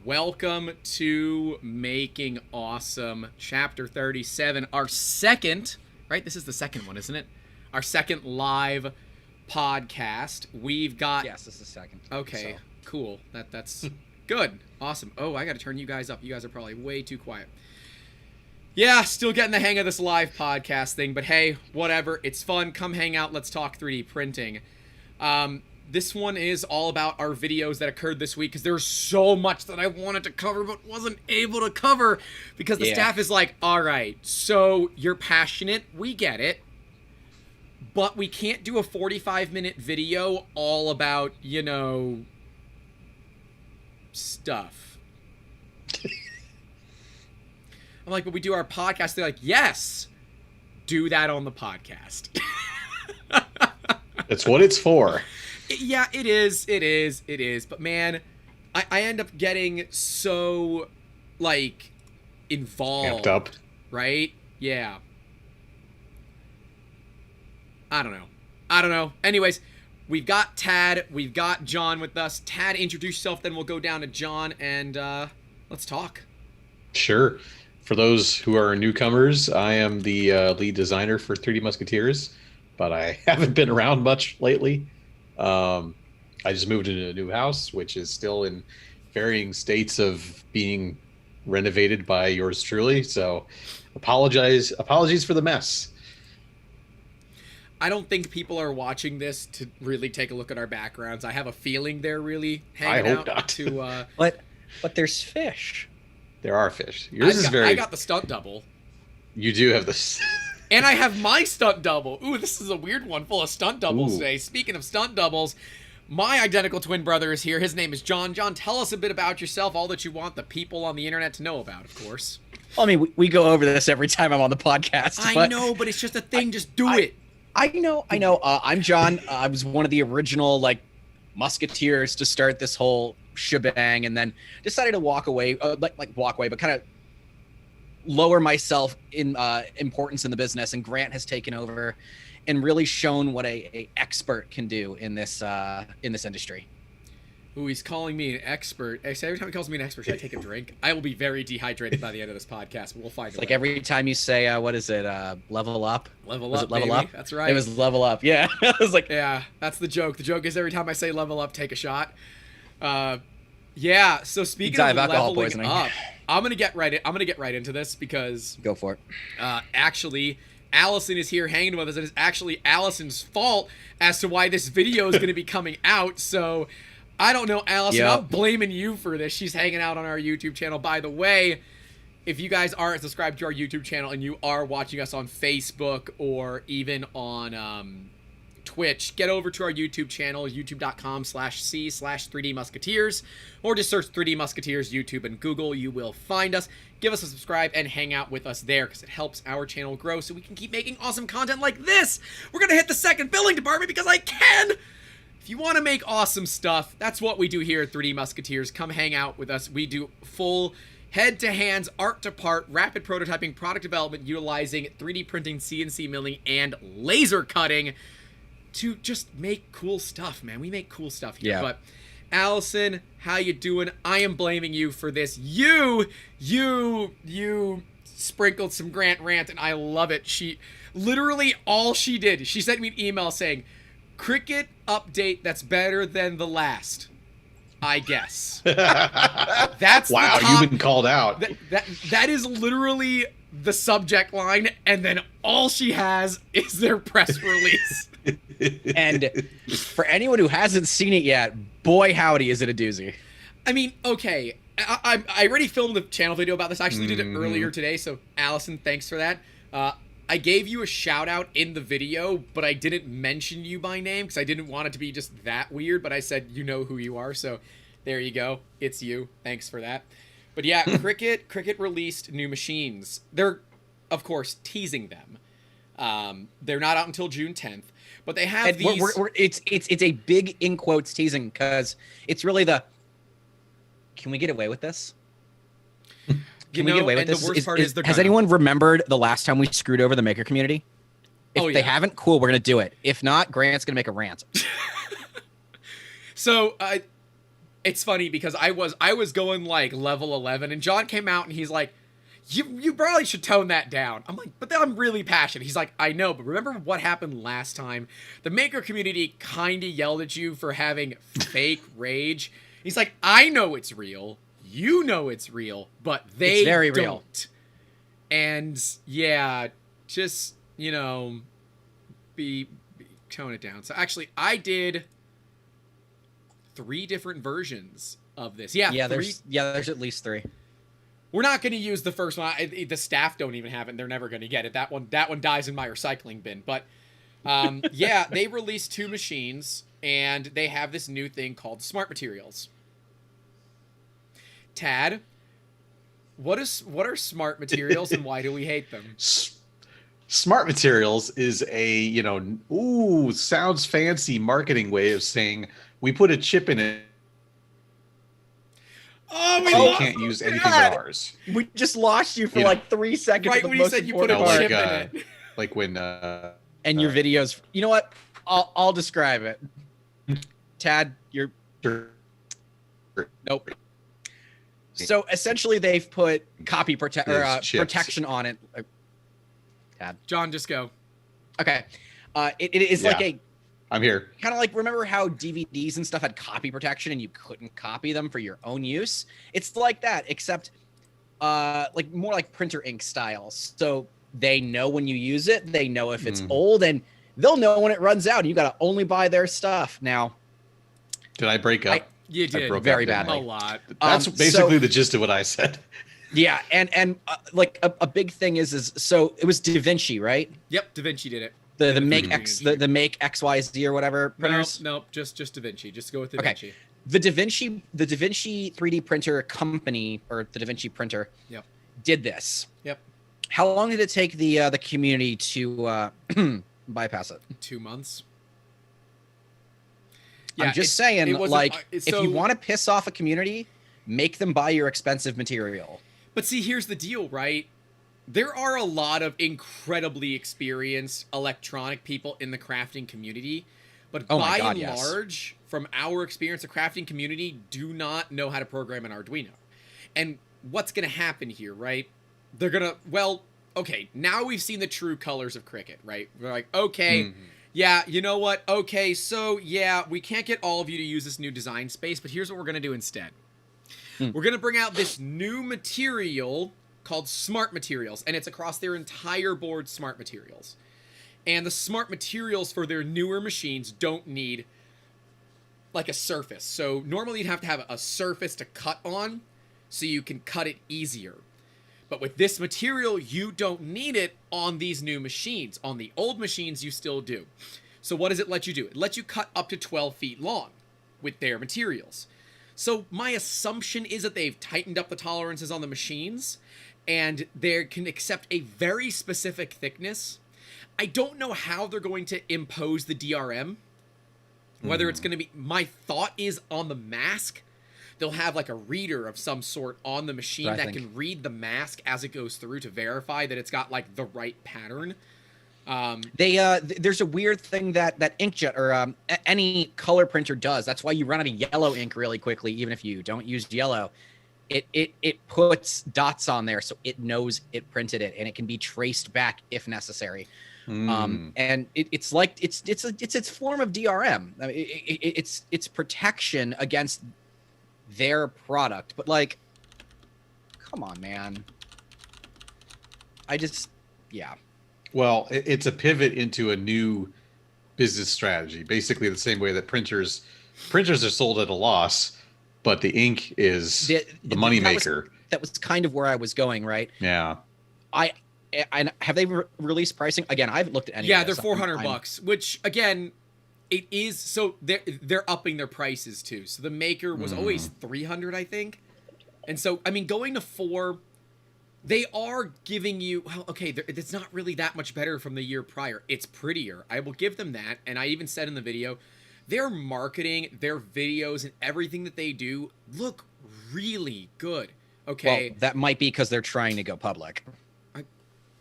Welcome to Making Awesome, Chapter 37, our second, right? This is the second one, isn't it? Our second live podcast. We've got... Yes, this is the second. Okay, cool. That's good. Awesome. Oh, I got to turn you guys up. You guys are probably way too quiet. Yeah, still getting the hang of this live podcast thing, but hey, whatever. It's fun. Come hang out. Let's talk 3D printing. This one is all about our videos that occurred this week because there's so much that I wanted to cover but wasn't able to cover because the staff is like, all right, so you're passionate. We get it. But we can't do a 45-minute video all about, you know, stuff. I'm like, but we do our podcast. They're like, yes, do that on the podcast. That's what it's for. Yeah, it is. It is. It is. But man, I end up getting so, like, involved. Amped up. Right? Yeah. I don't know. Anyways, we've got Tad. We've got John with us. Tad, introduce yourself, then we'll go down to John, and let's talk. Sure. For those who are newcomers, I am the lead designer for 3D Musketeers, but I haven't been around much lately. I just moved into a new house, which is still in varying states of being renovated by yours truly. So apologies for the mess. I don't think people are watching this to really take a look at our backgrounds. I have a feeling they're really hanging out not. to But there's fish. There are fish. Yours is very... I got the stunt double. You do have this. And I have my stunt double. Ooh, this is a weird one full of stunt doubles today. Speaking of stunt doubles, my identical twin brother is here. His name is John. John, tell us a bit about yourself, all that you want the people on the internet to know about, of course. Well, I mean, we go over this every time I'm on the podcast. I know, but it's just a thing. Just do it. I know. I'm John. I was one of the original, like, Musketeers to start this whole shebang, and then decided to walk away, but kind of lower myself in importance in the business, and Grant has taken over and really shown what a expert can do in this industry. Ooh, he's calling me an expert. Every time he calls me an expert, should I take a drink? I will be very dehydrated by the end of this podcast, but we'll find out. Like every time you say, what is it, level up? Level up? That's right. It was level up, yeah. I was like... Yeah, that's the joke. The joke is every time I say level up, take a shot. Yeah, so speaking of leveling up, I'm gonna get right into this because... Go for it. Actually, Allison is here hanging with us, and it's actually Allison's fault as to why this video is gonna be coming out, so... I don't know, Allison. Yep. I'm blaming you for this. She's hanging out on our YouTube channel. By the way, if you guys aren't subscribed to our YouTube channel and you are watching us on Facebook or even on Twitch, get over to our YouTube channel, youtube.com/c/3D Musketeers, or just search 3D Musketeers YouTube and Google. You will find us. Give us a subscribe and hang out with us there because it helps our channel grow so we can keep making awesome content like this. We're going to hit the second billing department because I can. If you want to make awesome stuff, that's what we do here at 3D Musketeers. Come hang out with us. We do full head-to-hands, art-to-part, rapid prototyping, product development, utilizing 3D printing, CNC milling, and laser cutting to just make cool stuff, man. We make cool stuff here. Yeah. But Allison, how you doing? I am blaming you for this. You sprinkled some Grant rant, and I love it. She literally all she did, she sent me an email saying, "CRICUT update that's better than the last, I guess." That's wow, you've been called out. That is literally the subject line, and then all she has is their press release. And for anyone who hasn't seen it yet, boy howdy is it a doozy. I mean, okay, I already filmed a channel video about this. I actually did it earlier today, so Allison, thanks for that. I gave you a shout out in the video, but I didn't mention you by name because I didn't want it to be just that weird, but I said you know who you are, so there you go. It's you. Thanks for that. But yeah, CRICUT released new machines. They're, of course, teasing them. They're not out until June 10th, but they have these... It's a big in quotes teasing because it's really the... Can we get away with this? Can we get away with this? The worst part is has anyone remembered the last time we screwed over the maker community? If they haven't, cool, we're going to do it. If not, Grant's going to make a rant. So, it's funny because I was going like level 11, and John came out and he's like, you probably should tone that down. I'm like, but then I'm really passionate. He's like, I know, but remember what happened last time? The maker community kind of yelled at you for having fake rage. He's like, I know it's real. You know it's real, but they It's very don't. real. And yeah, just, you know, tone it down. So actually, I did 3 different versions of this. Yeah, there's at least 3. We're not going to use the first one. The staff don't even have it, and they're never going to get it. That one dies in my recycling bin. But yeah, they released 2 machines, and they have this new thing called Smart Materials. Tad, what are Smart Materials, and why do we hate them? Smart Materials is a, sounds fancy marketing way of saying we put a chip in it. Oh, so you can't use anything but ours. We just lost you for like 3 seconds. Right when you said you put a chip in it. Like when and your videos. You know what? I'll describe it. Tad, you're nope. So essentially, they've put copy protection on it. Tad, John, just go. Okay. It is like a. I'm here. Kind of like, remember how DVDs and stuff had copy protection and you couldn't copy them for your own use? It's like that, except like more like printer ink style. So they know when you use it, they know if it's old, and they'll know when it runs out, and you got to only buy their stuff. Now, did I break up? You did. I broke very up badly. A lot. That's basically the gist of what I said. Yeah, and like a big thing is so it was Da Vinci, right? Yep, Da Vinci did it. The make XYZ or whatever printers. Nope, just Da Vinci. Just go with Da Vinci. The Da Vinci 3D printer company, or the Da Vinci printer, did this. Yep. How long did it take the community to bypass it? 2 months. Yeah, I'm just saying, like, if you want to piss off a community, make them buy your expensive material. But see, here's the deal, right? There are a lot of incredibly experienced electronic people in the crafting community, but by and large, from our experience, the crafting community do not know how to program an Arduino. And what's going to happen here, right? They're going to, well, okay, now we've seen the true colors of CRICUT, right? We're like, okay, yeah, you know what? Okay, so yeah, we can't get all of you to use this new design space, but here's what we're going to do instead. We're going to bring out this new material called Smart Materials, and it's across their entire board, Smart Materials. And the Smart Materials for their newer machines don't need like a surface. So normally you'd have to have a surface to cut on so you can cut it easier. But with this material, you don't need it on these new machines. On the old machines, you still do. So what does it let you do? It lets you cut up to 12 feet long with their materials. So my assumption is that they've tightened up the tolerances on the machines, and they can accept a very specific thickness. I don't know how they're going to impose the DRM. Whether it's going to be, my thought is on the mask, they'll have like a reader of some sort on the machine that can read the mask as it goes through to verify that it's got like the right pattern. There's a weird thing that inkjet or any color printer does. That's why you run out of yellow ink really quickly, even if you don't use yellow. It puts dots on there so it knows it printed it, and it can be traced back if necessary. And it's like it's its form of DRM. I mean, it's protection against their product, but like, come on, man. Well, it's a pivot into a new business strategy, basically the same way that printers are sold at a loss, but the ink is the money maker. That was kind of where I was going, right? Yeah. I have they released pricing again? I haven't looked at any. Yeah, they're $400, which again, it is. So they're upping their prices too. So the maker was always $300, I think, and so I mean, going to $400, they are giving you. Well, okay, it's not really that much better from the year prior. It's prettier. I will give them that, and I even said in the video, their marketing, their videos, and everything that they do look really good. Okay, well, that might be because they're trying to go public.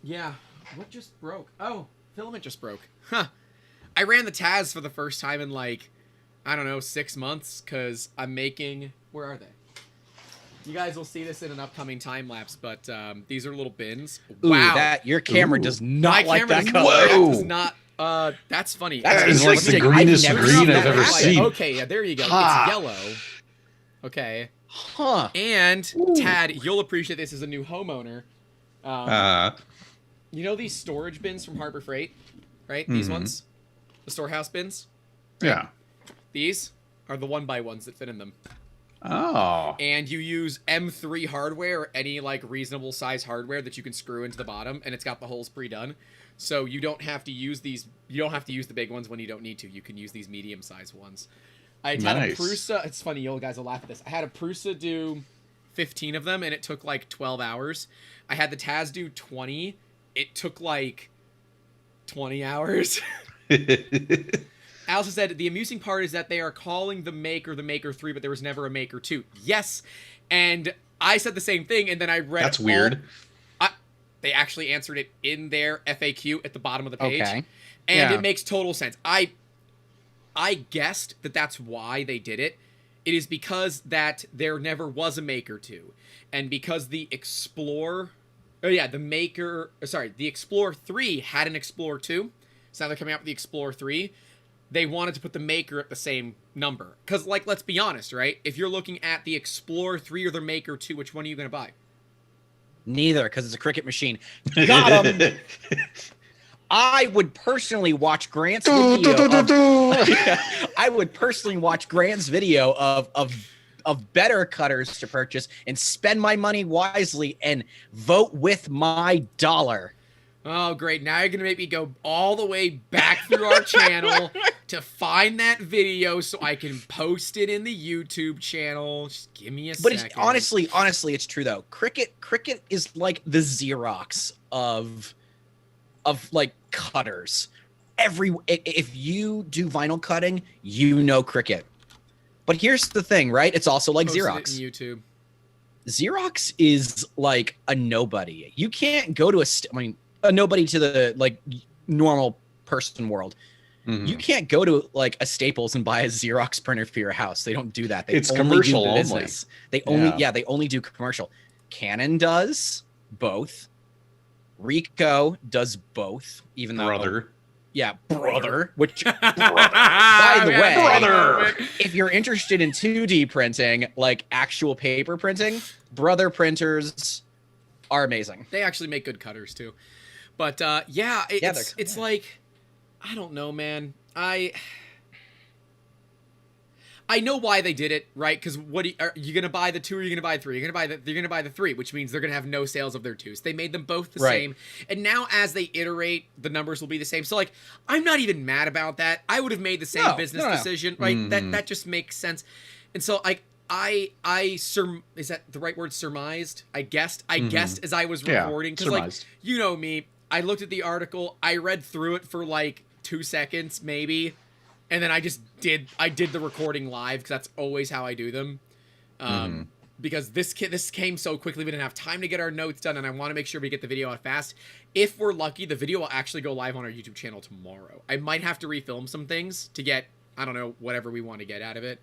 Yeah. What just broke? Oh, filament just broke. Huh. I ran the TAS for the first time in like, I don't know, 6 months because I'm making Where are they? You guys will see this in an upcoming time lapse, but these are little bins. Ooh, Wow. your camera does not My like camera that does, color. that Whoa. does not. That's funny. That's That is like the interesting. greenest I've never green seen I've that ever happen. seen. Okay, yeah, there you go. Ha. It's yellow. Okay. Huh. And Tad, you'll appreciate this as a new homeowner. You know these storage bins from Harbor Freight, right? These ones, the storehouse bins. Yeah. These are the 1x1s that fit in them. Oh. And you use M3 hardware or any like reasonable size hardware that you can screw into the bottom, and it's got the holes pre-done. So you don't have to use these. You don't have to use the big ones when you don't need to. You can use these medium-sized ones. I had a Nice. Prusa. It's funny, you guys will laugh at this. I had a Prusa do 15 of them, and it took like 12 hours. I had the Taz do 20. It took like 20 hours. Allison said, the amusing part is that they are calling the Maker 3, but there was never a Maker 2. Yes. And I said the same thing, and then I read... That's weird. They actually answered it in their FAQ at the bottom of the page. Okay. And Yeah. it makes total sense. I guessed that that's why they did it. It is because that there never was a Maker 2. And because the Explorer... Oh, yeah, the Explorer 3 had an Explorer 2. So now they're coming out with the Explorer 3. They wanted to put the Maker at the same number. Because, like, let's be honest, right? If you're looking at the Explorer 3 or the Maker 2, which one are you going to buy? Neither, because it's a Cricut machine. Got him. I would personally watch Grant's video. I would personally watch Grant's video of better cutters to purchase and spend my money wisely and vote with my dollar. Oh, great. Now you're going to make me go all the way back through our channel to find that video so I can post it in the YouTube channel. Just give me a second. But honestly, it's true, though. Cricut is like the Xerox of like cutters. If you do vinyl cutting, you know Cricut. But here's the thing, right? It's also like Posted Xerox. it in YouTube. Xerox is like a nobody. You can't go to a nobody to the like normal person world. Mhm. You can't go to like a Staples and buy a Xerox printer for your house. They don't do that. They It's only commercial do only. business. They only do commercial. Canon does both. Ricoh does both, even though Brother. brother. Which By the way, Brother. if you're interested in 2D printing, like actual paper printing, Brother printers are amazing. They actually make good cutters, too. But, it's like... I don't know, man. I know why they did it, right? Because are you gonna buy the 2 or are you gonna buy the 3? You're gonna buy the 3, which means they're gonna have no sales of their 2s. They made them both the same, and now as they iterate, the numbers will be the same. So like, I'm not even mad about that. I would have made the same business decision, right? Mm-hmm. That just makes sense. And so like, is that the right word? Surmised? I guessed as I was recording, because like, surmised. you know me. I looked at the article. I read through it for like 2 seconds, maybe. And then I did the recording live, because that's always how I do them. Because this came so quickly, we didn't have time to get our notes done, and I want to make sure we get the video out fast. If we're lucky, the video will actually go live on our YouTube channel tomorrow. I might have to refilm some things to get, I don't know, whatever we want to get out of it.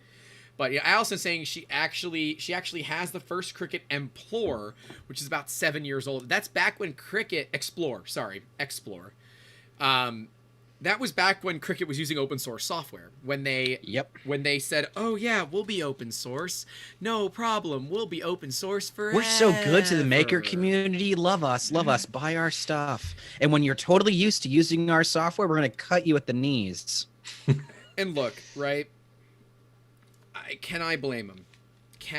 But yeah, Allison's saying she actually has the first Cricut Explorer, which is about 7 years old. That's back when Explorer. That was back when Cricut was using open source software. When they said, "Oh yeah, we'll be open source. No problem. We'll be open source forever. We're so good to the maker community. Love us, buy our stuff. And when you're totally used to using our software, we're going to cut you at the knees." And look, right? Can I blame them?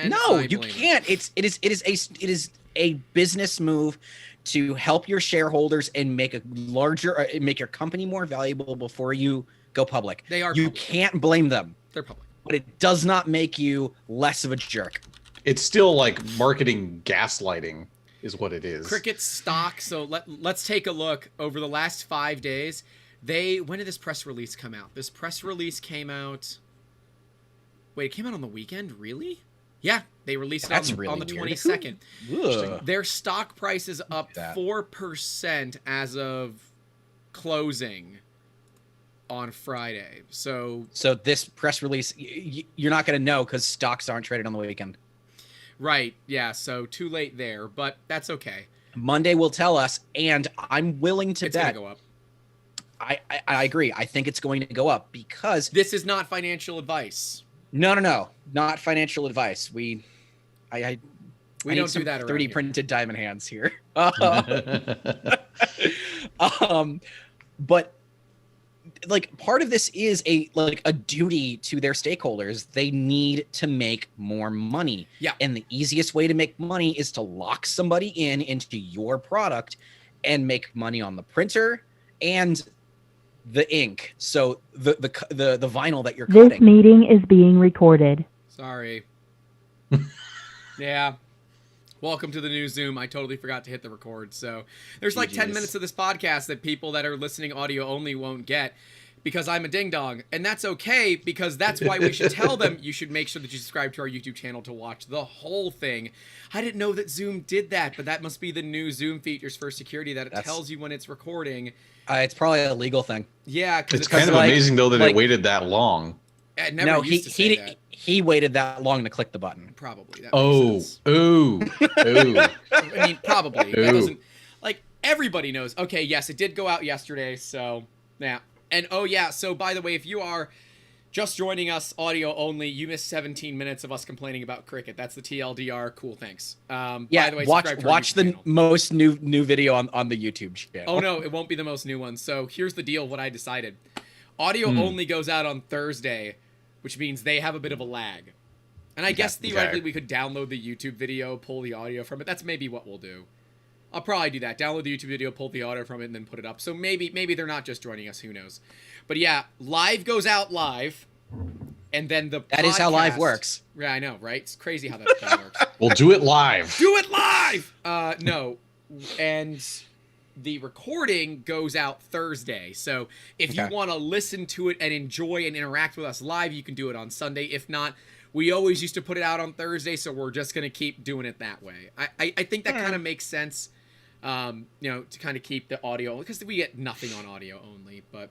No, you can't. It is a business move to help your shareholders and make your company more valuable before you go public. They are. You public. can't blame them. They're public. But it does not make you less of a jerk. It's still like marketing gaslighting is what it is. Cricut stock. So let's take a look over the last 5 days. When did this press release come out? This press release came out. Wait, it came out on the weekend? Really? Yeah, they released it on the 22nd. Ugh. Their stock price is up 4% as of closing. on Friday. So this press release, you're not going to know because stocks aren't traded on the weekend. right, yeah. So too late there, but that's okay. Monday will tell us, and I'm willing to It's gonna bet. go up. I agree. I think it's going to go up because This is not financial advice. no, not financial advice. I We need don't some do that around 3D here. printed diamond hands here. But like part of this is a duty to their stakeholders. They need to make more money. Yeah. And the easiest way to make money is to lock somebody into your product and make money on the printer and the ink. So the vinyl that you're This cutting. meeting is being recorded. Sorry. Yeah. Welcome to the new Zoom. I totally forgot to hit the record. So there's like 10 GGs. minutes of this podcast that people that are listening audio only won't get because I'm a ding dong. And that's okay because that's why we should tell them you should make sure that you subscribe to our YouTube channel to watch the whole thing. I didn't know that Zoom did that, but that must be the new Zoom features for security that it tells you when it's recording. It's probably a legal thing. Yeah. It's kind of like- amazing though that like- it waited that long. It never used to say that. He waited that long to click the button. Probably. That Oh, makes sense. ooh. I mean, probably. That Ooh. doesn't, like, everybody knows. Okay, yes, it did go out yesterday, so, yeah. And, oh, yeah, so, by the way, if you are just joining us audio only, you missed 17 minutes of us complaining about CRICUT. That's the TLDR. Cool, thanks. Yeah, by the way, subscribe to our watch YouTube the channel. most new video on the YouTube channel. Oh, no, it won't be the most new one. So, here's the deal, what I decided. Audio only goes out on Thursday, which means they have a bit of a lag. And I guess theoretically we could download the YouTube video, pull the audio from it. That's maybe what we'll do. I'll probably do that. Download the YouTube video, pull the audio from it, and then put it up. So maybe they're not just joining us. Who knows? But yeah, live goes out live, and then the That is how live podcast- works. Yeah, I know, right? It's crazy how that thing works. We'll do it live. Do it live! No. And the recording goes out Thursday. So if you Okay. want to listen to it and enjoy and interact with us live, you can do it on Sunday. If not, we always used to put it out on Thursday, so we're just going to keep doing it that way. I think that kind of makes sense, to kind of keep the audio, because we get nothing on audio only. But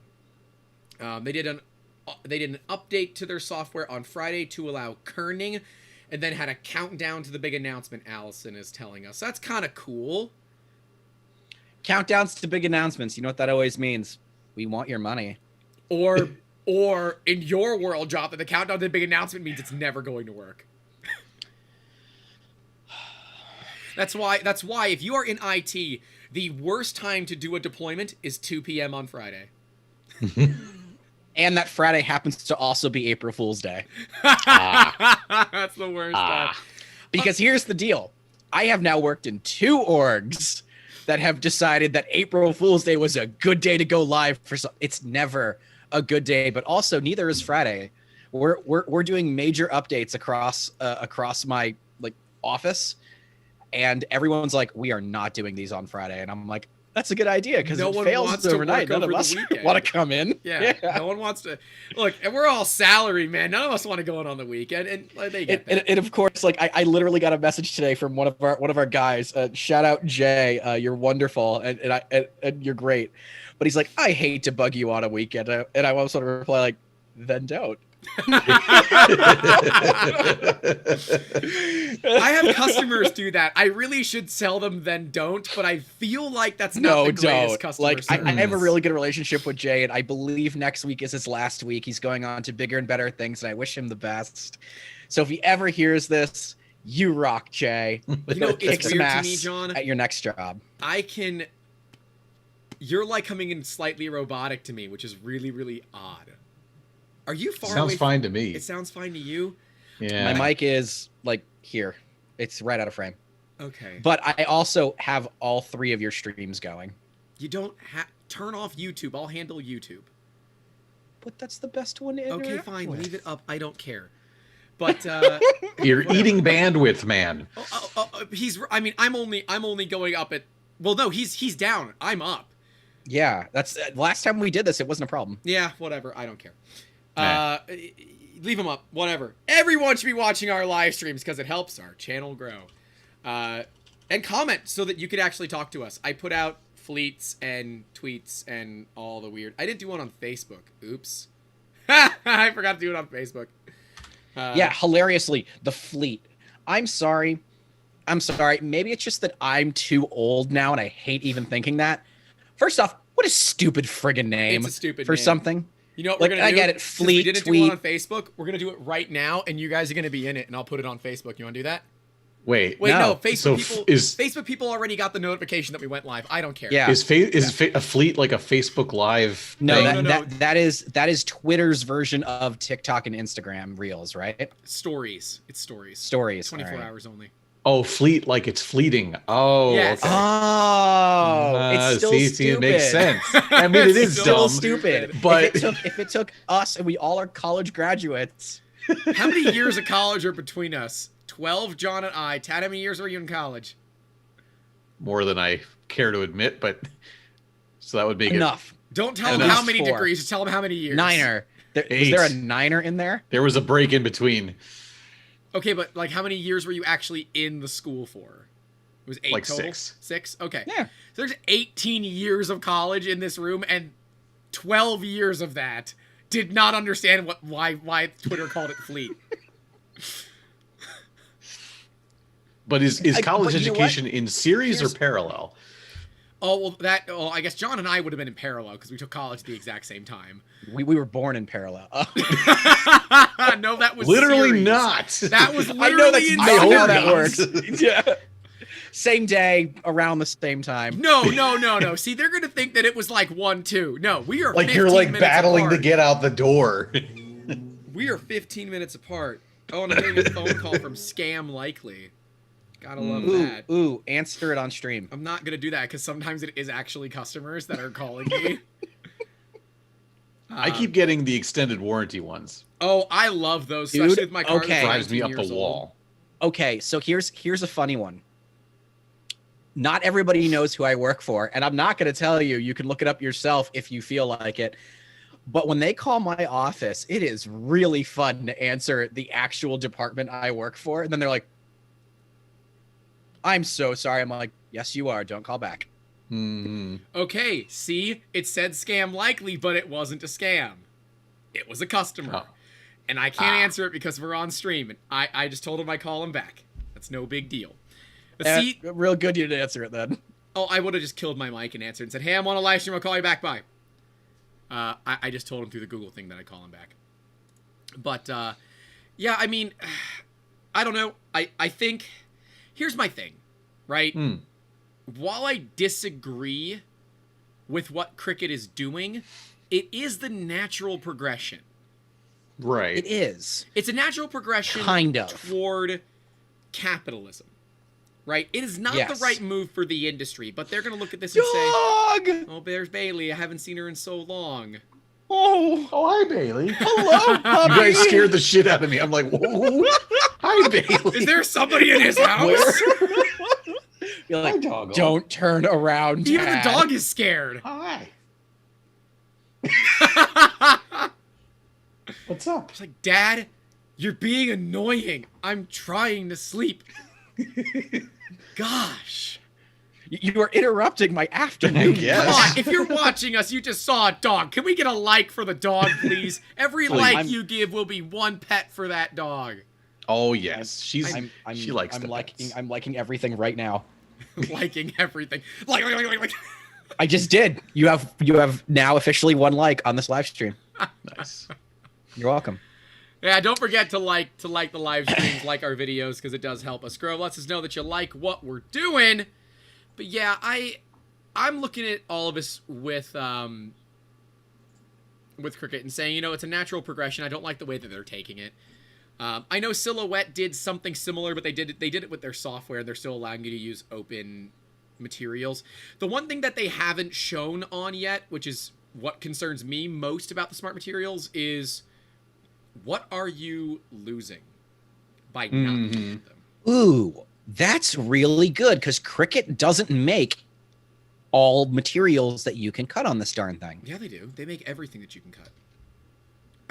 they did an update to their software on Friday to allow kerning, and then had a countdown to the big announcement Allison is telling us. So that's kind of cool. Countdowns to big announcements. You know what that always means? We want your money. Or in your world, Jonathan, the countdown to the big announcement means it's never going to work. That's why if you are in IT, the worst time to do a deployment is 2 p.m. on Friday. And that Friday happens to also be April Fool's Day. That's the worst time. Because here's the deal. I have now worked in 2 orgs that have decided that April Fool's Day was a good day to go live for some. It's never a good day, but also neither is Friday. We're doing major updates across my office, and everyone's like, we are not doing these on Friday, and I'm like, that's a good idea because No it one fails wants to overnight. work None over of the us weekend. want to come in. Yeah, no one wants to look, and we're all salary, man. None of us want to go in on the weekend, and they get that. And of course, I literally got a message today from one of our guys. Shout out Jay, you're wonderful and you're great. But he's like, I hate to bug you on a weekend, and I want to sort of reply like, then don't. I have customers do that. I really should sell them then don't, but I feel like that's not No, the greatest don't. customer Like I service. have a really good relationship with Jay, and I believe next week is his last week. He's going on to bigger and better things, and I wish him the best. So if he ever hears this, you rock, Jay. You know, Kick it's some weird to ass me, John. at your next job. You're like coming in slightly robotic to me, which is really, really odd. Are you far away? Sounds fine to me. It sounds fine to you? Yeah. My mic is like here. It's right out of frame. Okay. But I also have all 3 of your streams going. You don't turn off YouTube. I'll handle YouTube. But that's the best one to Okay, interact fine. with. Leave it up. I don't care. But You're eating bandwidth, man. I'm only going up at. Well, no, he's down. I'm up. Yeah, that's last time we did this. It wasn't a problem. Yeah, whatever. I don't care. Nah. Leave them up. Whatever. Everyone should be watching our live streams because it helps our channel grow. And comment so that you could actually talk to us. I put out fleets and tweets and all the weird. I didn't do one on Facebook. Oops. I forgot to do it on Facebook. Yeah, hilariously, the fleet. I'm sorry. Maybe it's just that I'm too old now and I hate even thinking that. First off, what a stupid friggin' name It's a stupid for name. something. You know what Like, we're gonna I do? get it, Since we fleet, didn't do tweet. one on Facebook. We're gonna do it right now, and you guys are gonna be in it, and I'll put it on Facebook. You want to do that? Wait, Wait, no. No. Facebook So people. is- Facebook people already got the notification that we went live. I don't care. Yeah. is a fleet like a Facebook Live? No, thing? No. that is Twitter's version of TikTok and Instagram Reels, right? Stories. It's stories. Stories. 24 all right. hours only. Oh, fleet like it's fleeting. Oh, Yes. okay. Oh, it's still see, stupid. it makes sense. I mean, it is Still dumb, stupid. but If it took us and we all are college graduates, How many years of college are between us? 12, John and I. Tad, how many years were you in college? more than I care to admit. But so that would make enough. Don't tell And them how that's many 4. degrees. Just tell them how many years. Niner. Was 8. there a niner in there? it. There was a break in between, Okay, but like how many years were you actually in the school for? It was 8 like total? 6. 6? Okay. Yeah. So there's 18 years of college in this room, and 12 years of that did not understand why Twitter called it fleet. But is college but you know what? education in series Here's- or parallel? Oh, well, I guess John and I would have been in parallel because we took college at the exact same time. We were born in parallel. Oh. No, that was Literally series. not. That was I literally know that's in not how hope that not. works. Yeah. Same day, around the same time. No. See, they're gonna think that it was like 1-2. No, we are like 15 you're like minutes battling apart. to get out the door. We are 15 minutes apart. Oh, and I'm getting a phone call from Scam Likely. Gotta love that. Ooh, answer it on stream. I'm not gonna do that because sometimes it is actually customers that are calling me. I keep getting the extended warranty ones. Oh, I love those, Dude, especially with my car. okay. that's Drives me 19 up the years old. wall. Okay, so here's a funny one. Not everybody knows who I work for, and I'm not going to tell you. You can look it up yourself if you feel like it. But when they call my office, it is really fun to answer the actual department I work for. And then they're like, I'm so sorry. I'm like, yes, you are. Don't call back. Hmm. Okay, see, it said Scam Likely, but it wasn't a scam. It was a customer. Oh. And I can't answer it because we're on stream. And I just told him I call him back. That's no big deal. But see, Real good you didn't answer it then. oh, I would have just killed my mic and answered and said, hey, I'm on a live stream. I'll call you back. Bye. I just told him through the Google thing that I'd call him back. But, yeah, I mean, I don't know. I think, here's my thing, right? While I disagree with what CRICUT is doing, it is the natural progression. Right. It is. It's a natural progression Kind of. toward capitalism, right? It is not Yes. the right move for the industry, but they're going to look at this and say, Dog! oh, there's Bailey. I haven't seen her in so long. Oh, Oh, hi, Bailey. hello, You puppy. guys scared the shit out of me. I'm like, whoa. Hi, Bailey. Is there somebody in his house? You're like, Hi, doggo. don't turn around. Even the Dad." dog is scared. Hi. What's up? It's like, Dad, you're being annoying. I'm trying to sleep. Gosh. You are interrupting my afternoon. Yes. Come on, if you're watching us, you just saw a dog. Can we get a like for the dog, please? Every like I'm- you give will be one pet for that dog. Oh, yes. She's I'm, she likes I'm the liking. pets. I'm liking everything right now. Liking everything. Like. I just did. You have now officially 1 like on this live stream. Nice. You're welcome. Yeah, don't forget to like the live streams, like our videos, because it does help us grow. Lets us know that you like what we're doing. But yeah, I'm looking at all of this with CRICUT and saying, you know, it's a natural progression. I don't like the way that they're taking it. I know Silhouette did something similar, but they did it with their software. They're still allowing you to use open materials. The one thing that they haven't shown on yet, which is what concerns me most about the smart materials, is what are you losing by not using them? Ooh, that's really good because CRICUT doesn't make all materials that you can cut on this darn thing. Yeah, they do. They make everything that you can cut.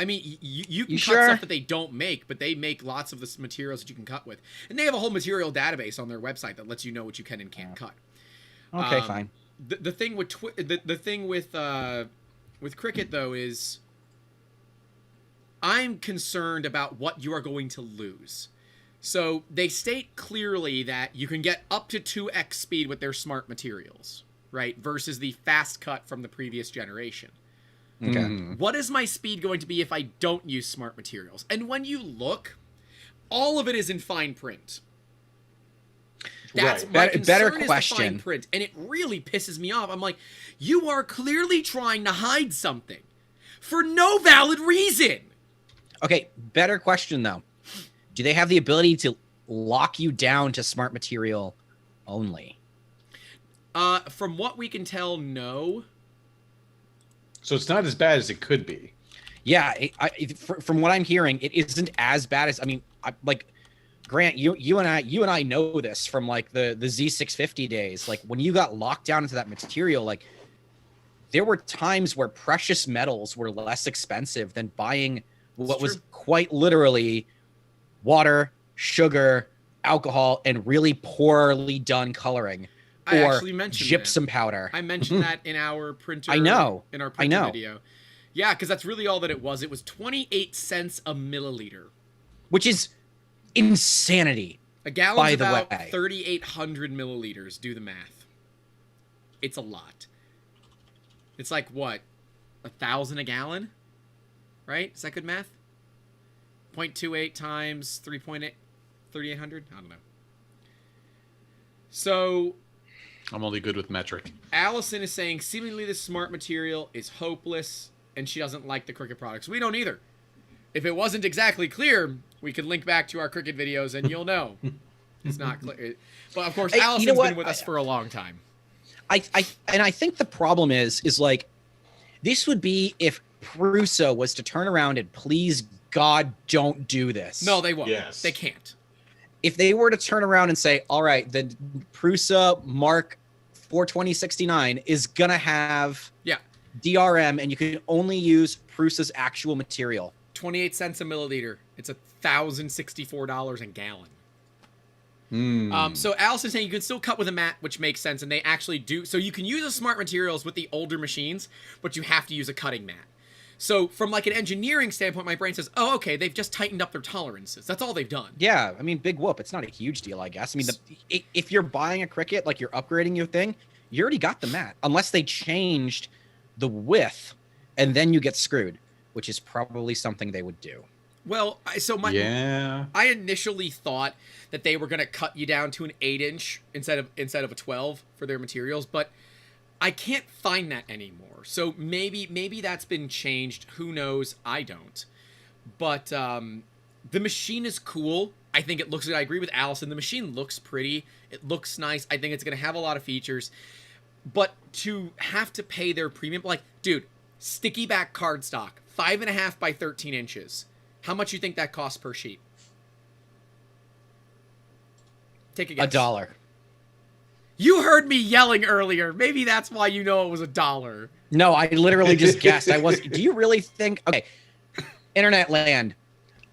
I mean, you can You cut sure? stuff that they don't make, but they make lots of the materials that you can cut with. And they have a whole material database on their website that lets you know what you can and can't cut. Okay, Um, fine. the thing with the thing with CRICUT though is I'm concerned about what you are going to lose. So they state clearly that you can get up to 2x speed with their smart materials, right? Versus the fast cut from the previous generation. Okay. What is my speed going to be if I don't use smart materials? And when you look, all of it is in fine print. That's Right. my Better concern is question. the fine print, and it really pisses me off. I'm like, you are clearly trying to hide something for no valid reason. Okay, better question though. Do they have the ability to lock you down to smart material only? From what we can tell, no. So it's not as bad as it could be. Yeah, from what I'm hearing, it isn't as bad as like Grant. You and I know this from like the Z650 days. Like when you got locked down into that material, like there were times where precious metals were less expensive than buying what was quite literally water, sugar, alcohol, and really poorly done coloring. I Or actually mentioned gypsum that. powder. I mentioned that in our printer. I know. In our I printer know. video. Yeah, because that's really all that it was. It was 28 cents a milliliter. Which is insanity. A gallon's By the about way. 3,800 milliliters. Do the math. It's a lot. It's like, what? 1,000 a gallon? Right? Is that good math? 0.28 times 3.8, 3,800? I don't know. So, I'm only good with metric. Allison is saying, seemingly this smart material is hopeless, and she doesn't like the CRICUT products. We don't either. If it wasn't exactly clear, we could link back to our CRICUT videos, and you'll know. It's not clear. But, of course, Hey, Allison's you know what? been with us for a long time. I think the problem is like this would be if Prusa was to turn around and please God don't do this. No, they won't. Yes. They can't. If they were to turn around and say, all right, the Prusa Mark 42069 is gonna have DRM and you can only use Prusa's actual material. 28 cents a milliliter. It's $1,064 a gallon. So Allison's saying you can still cut with a mat, which makes sense, and they actually do. So you can use the smart materials with the older machines, but you have to use a cutting mat. So from like an engineering standpoint, my brain says, oh, okay, they've just tightened up their tolerances. That's all they've done. Yeah, I mean, big whoop. It's not a huge deal, I guess. I mean, if you're buying a CRICUT, like you're upgrading your thing, you already got the mat, unless they changed the width, and then you get screwed, which is probably something they would do. Well, I initially thought that they were going to cut you down to an 8-inch instead of a 12 for their materials, but I can't find that anymore. So maybe that's been changed. Who knows? I don't. But the machine is cool. I think it looks good. I agree with Allison. The machine looks pretty. It looks nice. I think it's going to have a lot of features. But to have to pay their premium, like, dude, sticky back cardstock, 5.5 by 13 inches. How much you think that costs per sheet? Take a guess. $1. You heard me yelling earlier. Maybe that's why you know it was $1. No, I literally just guessed. Do you really think? Okay, internet land.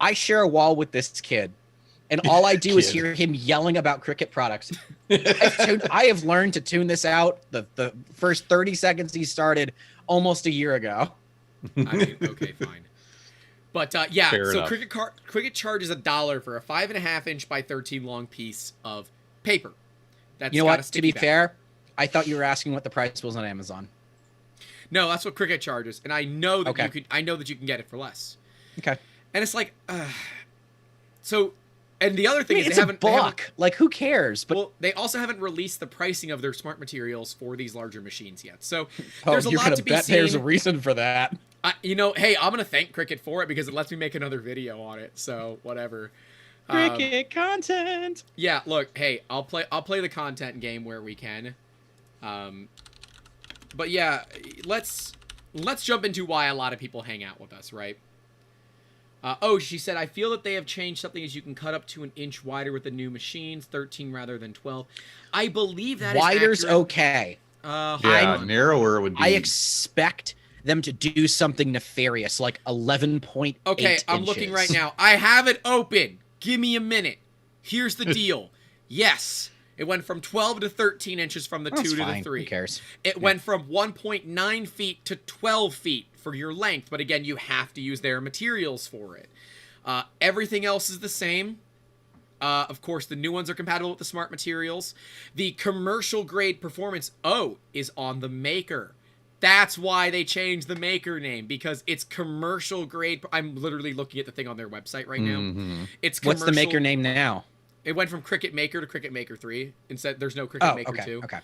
I share a wall with this kid, and all I do is hear him yelling about CRICUT products. I have learned to tune this out the first 30 seconds he started almost a year ago. I mean, okay, fine. But yeah, Fair so enough. CRICUT charges $1 for a 5.5 inch by 13 long piece of paper. That's You know got a what? To sticky be back. fair, I thought you were asking what the price was on Amazon. No, that's what CRICUT charges, and I know that Okay. I know that you can get it for less. Okay. And it's like, so, and the other thing is It's they a haven't. buck. Like, who cares? But Well, they also haven't released the pricing of their smart materials for these larger machines yet. So oh, there's a you're lot gonna to be bet seen. there's a reason for that. Hey, I'm gonna thank CRICUT for it because it lets me make another video on it. So whatever. CRICUT content. Yeah, look, hey, I'll play the content game where we can. But yeah, let's jump into why a lot of people hang out with us, right? She said, I feel that they have changed something as you can cut up to an inch wider with the new machines, 13 rather than 12. I believe that Wider's is accurate. okay. Yeah, narrower would be. I expect them to do something nefarious, like 11.8 Okay, I'm inches. looking right now. I have it open. Give me a minute. Here's the deal. Yes, It went from 12 to 13 inches from the That's 2 to fine. the 3. Who cares? It went from 1.9 feet to 12 feet for your length, but again, you have to use their materials for it. Everything else is the same. Of course, the new ones are compatible with the smart materials. The commercial grade performance O is on the maker. That's why they changed the maker name, because it's commercial grade. I'm literally looking at the thing on their website right now. It's What's the maker name now? It went from CRICUT Maker to CRICUT Maker 3. Instead, there's no CRICUT Maker 2. Okay.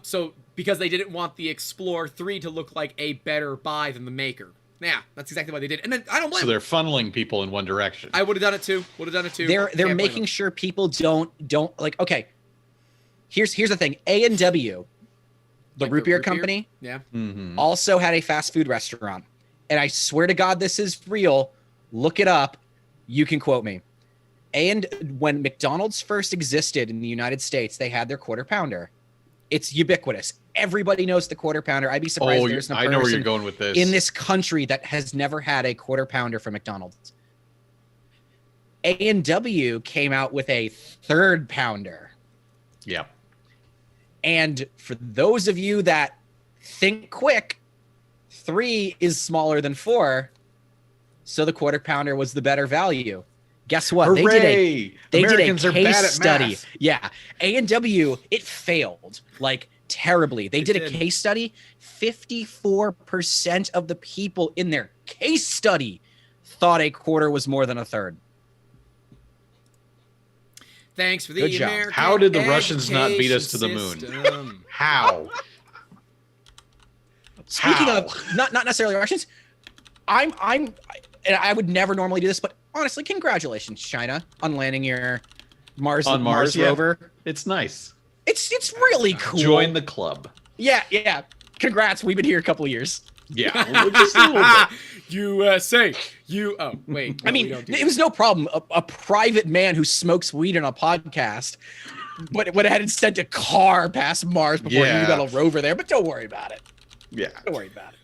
So because they didn't want the Explorer 3 to look like a better buy than the Maker. Yeah, that's exactly why they did. And then I don't blame So them. they're funneling people in one direction. I would have done it too. They're making sure people don't like. Okay, here's the thing. A&W, the Like root beer root beer? company, Yeah. also had a fast food restaurant, and I swear to God, this is real. Look it up. You can quote me. And when McDonald's first existed in the United States, they had their quarter pounder. It's ubiquitous. Everybody knows the quarter pounder. I'd be surprised there's no I know where you're person going with this. in this country that has never had a quarter pounder from McDonald's. A&W came out with a third pounder. Yeah. And for those of you that think quick, 3 is smaller than 4. So the quarter pounder was the better value. Guess what? Hooray! They Americans did a are bad case at study. math. Yeah. A&W, it failed like terribly. They did a did. case study. 54% of the people in their case study thought a quarter was more than a third. Thanks for the Good job. American How did the Russians not beat us to the education moon? system. How? Speaking How? of not necessarily Russians, and I would never normally do this, but honestly, congratulations, China, on landing your Mars yeah. rover. It's nice. It's really cool. Join the club. Yeah. Congrats. We've been here a couple of years. Yeah. Just a little bit. USA. Oh, wait. I no, we mean, don't do it that. was no problem. A private man who smokes weed on a podcast, but went ahead and sent a car past Mars before Yeah. you got a rover there. But don't worry about it. Yeah. Don't worry about it.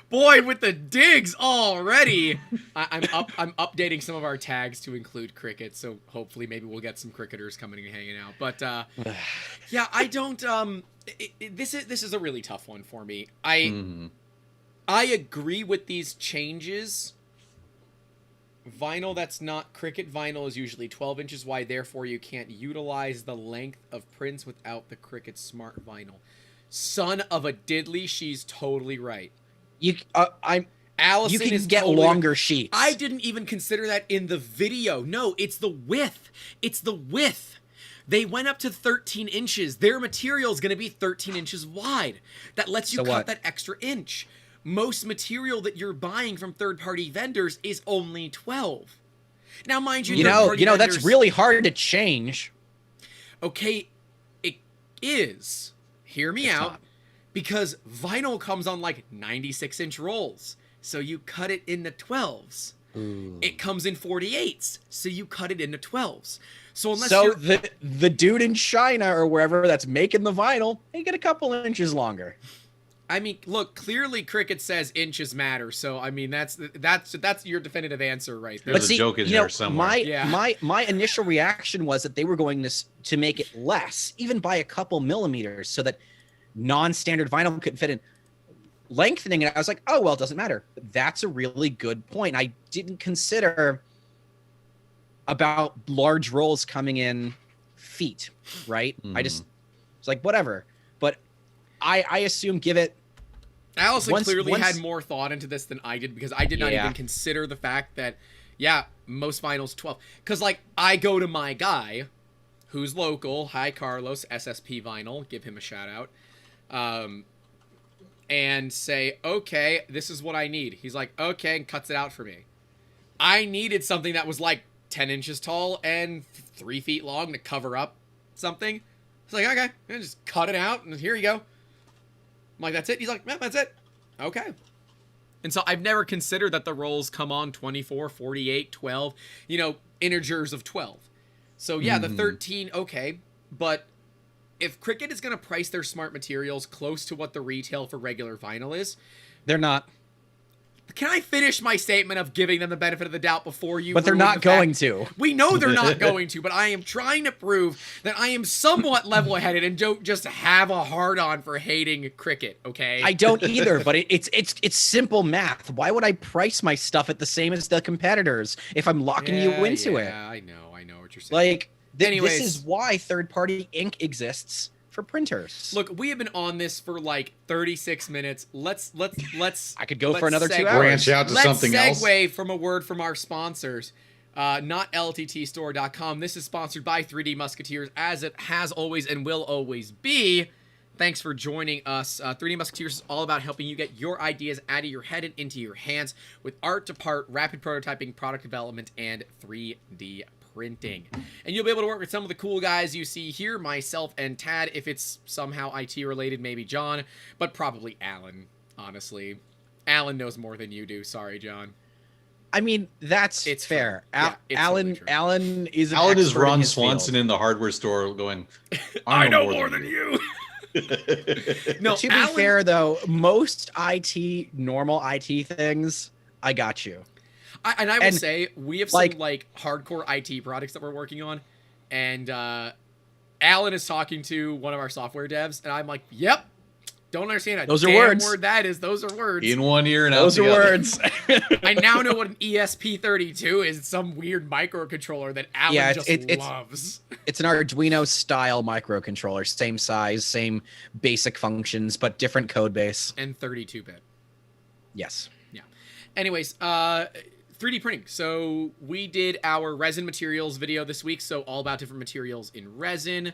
Boy, with the digs already. I'm updating some of our tags to include cricket, so hopefully maybe we'll get some cricketers coming and hanging out. But yeah, I don't. This is a really tough one for me. I agree with these changes. Vinyl that's not cricket vinyl is usually 12 inches wide, therefore you can't utilize the length of prints without the Cricut Smart Vinyl. Son of a diddly, she's totally right. Allison You can is get totally longer right. sheets. I didn't even consider that in the video. No, it's the width. It's the width. They went up to 13 inches. Their material is going to be 13 inches wide. That lets you cut that extra inch. Most material that you're buying from third-party vendors is only 12. Now, mind you, you know third-party that's vendors- really hard to change. Okay, it is. Hear me out. not. Because vinyl comes on like 96-inch rolls. So you cut it into 12s. It comes in 48s. So you cut it into 12s. So unless the dude in China or wherever that's making the vinyl, they get a couple inches longer. I mean, look, clearly Cricut says inches matter. So I mean, that's your definitive answer right there. There's a joke in there somewhere. My initial reaction was that they were going to make it less, even by a couple millimeters, so that non-standard vinyl could fit in. Lengthening it, I was like, oh well, it doesn't matter. That's a really good point. I didn't consider about large rolls coming in feet, right? I just it's like whatever. But I assume give it. Allison clearly had more thought into this than I did, because I did not even consider the fact that, most vinyls 12. Because, like, I go to my guy, who's local, hi Carlos, SSP Vinyl, give him a shout out, and say, okay, this is what I need. He's like, okay, and cuts it out for me. I needed something that was like 10 inches tall and 3 feet long to cover up something. It's like, okay, just cut it out, and here you go. I'm like, that's it? He's like, yeah, that's it. Okay. And so I've never considered that the rolls come on 24, 48, 12, integers of 12. So yeah, the 13, okay. But if Cricut is going to price their smart materials close to what the retail for regular vinyl is, They're not. Can I finish my statement of giving them the benefit of the doubt before you? But they're ruin not the going fact- to. We know they're not going to, but I am trying to prove that I am somewhat level-headed and don't just have a hard-on for hating CRICUT. Okay. I don't either, but it's simple math. Why would I price my stuff at the same as the competitors if I'm locking you into it? Yeah, I know what you're saying. Like, Anyways. this is why third-party ink exists for printers. Look, we have been on this for like 36 minutes. Let's. I could go for let's another 2 segue. hours. Branch out to Let's something else. segue from a word from our sponsors, not lttstore.com. This is sponsored by 3D Musketeers, as it has always and will always be. Thanks for joining us. 3D Musketeers is all about helping you get your ideas out of your head and into your hands with art-to-part, rapid prototyping, product development, and 3D printing. And you'll be able to work with some of the cool guys you see here, myself and Tad, if it's somehow IT related, maybe John, but probably Alan, honestly. Alan knows more than you do. Sorry, John. I mean, it's fair. true. Yeah, it's Alan totally true. Alan is an Alan is expert in Ron his field. Swanson in the hardware store going, I know more than you. No, To be Alan, fair, though, most normal IT things, I got you. and I will and, say, we have like- some like hardcore IT products that we're working on, and Alan is talking to one of our software devs, and I'm like, yep, don't understand that. Those are damn words. word that is. Those are words. in one ear and out Those the are other. words. I now know what an ESP32 is. It's some weird microcontroller that Alan Yeah, just it's- loves. It's an Arduino style microcontroller, same size, same basic functions, but different code base. And 32-bit. Yes. Anyways, 3D printing. So we did our resin materials video this week. So all about different materials in resin.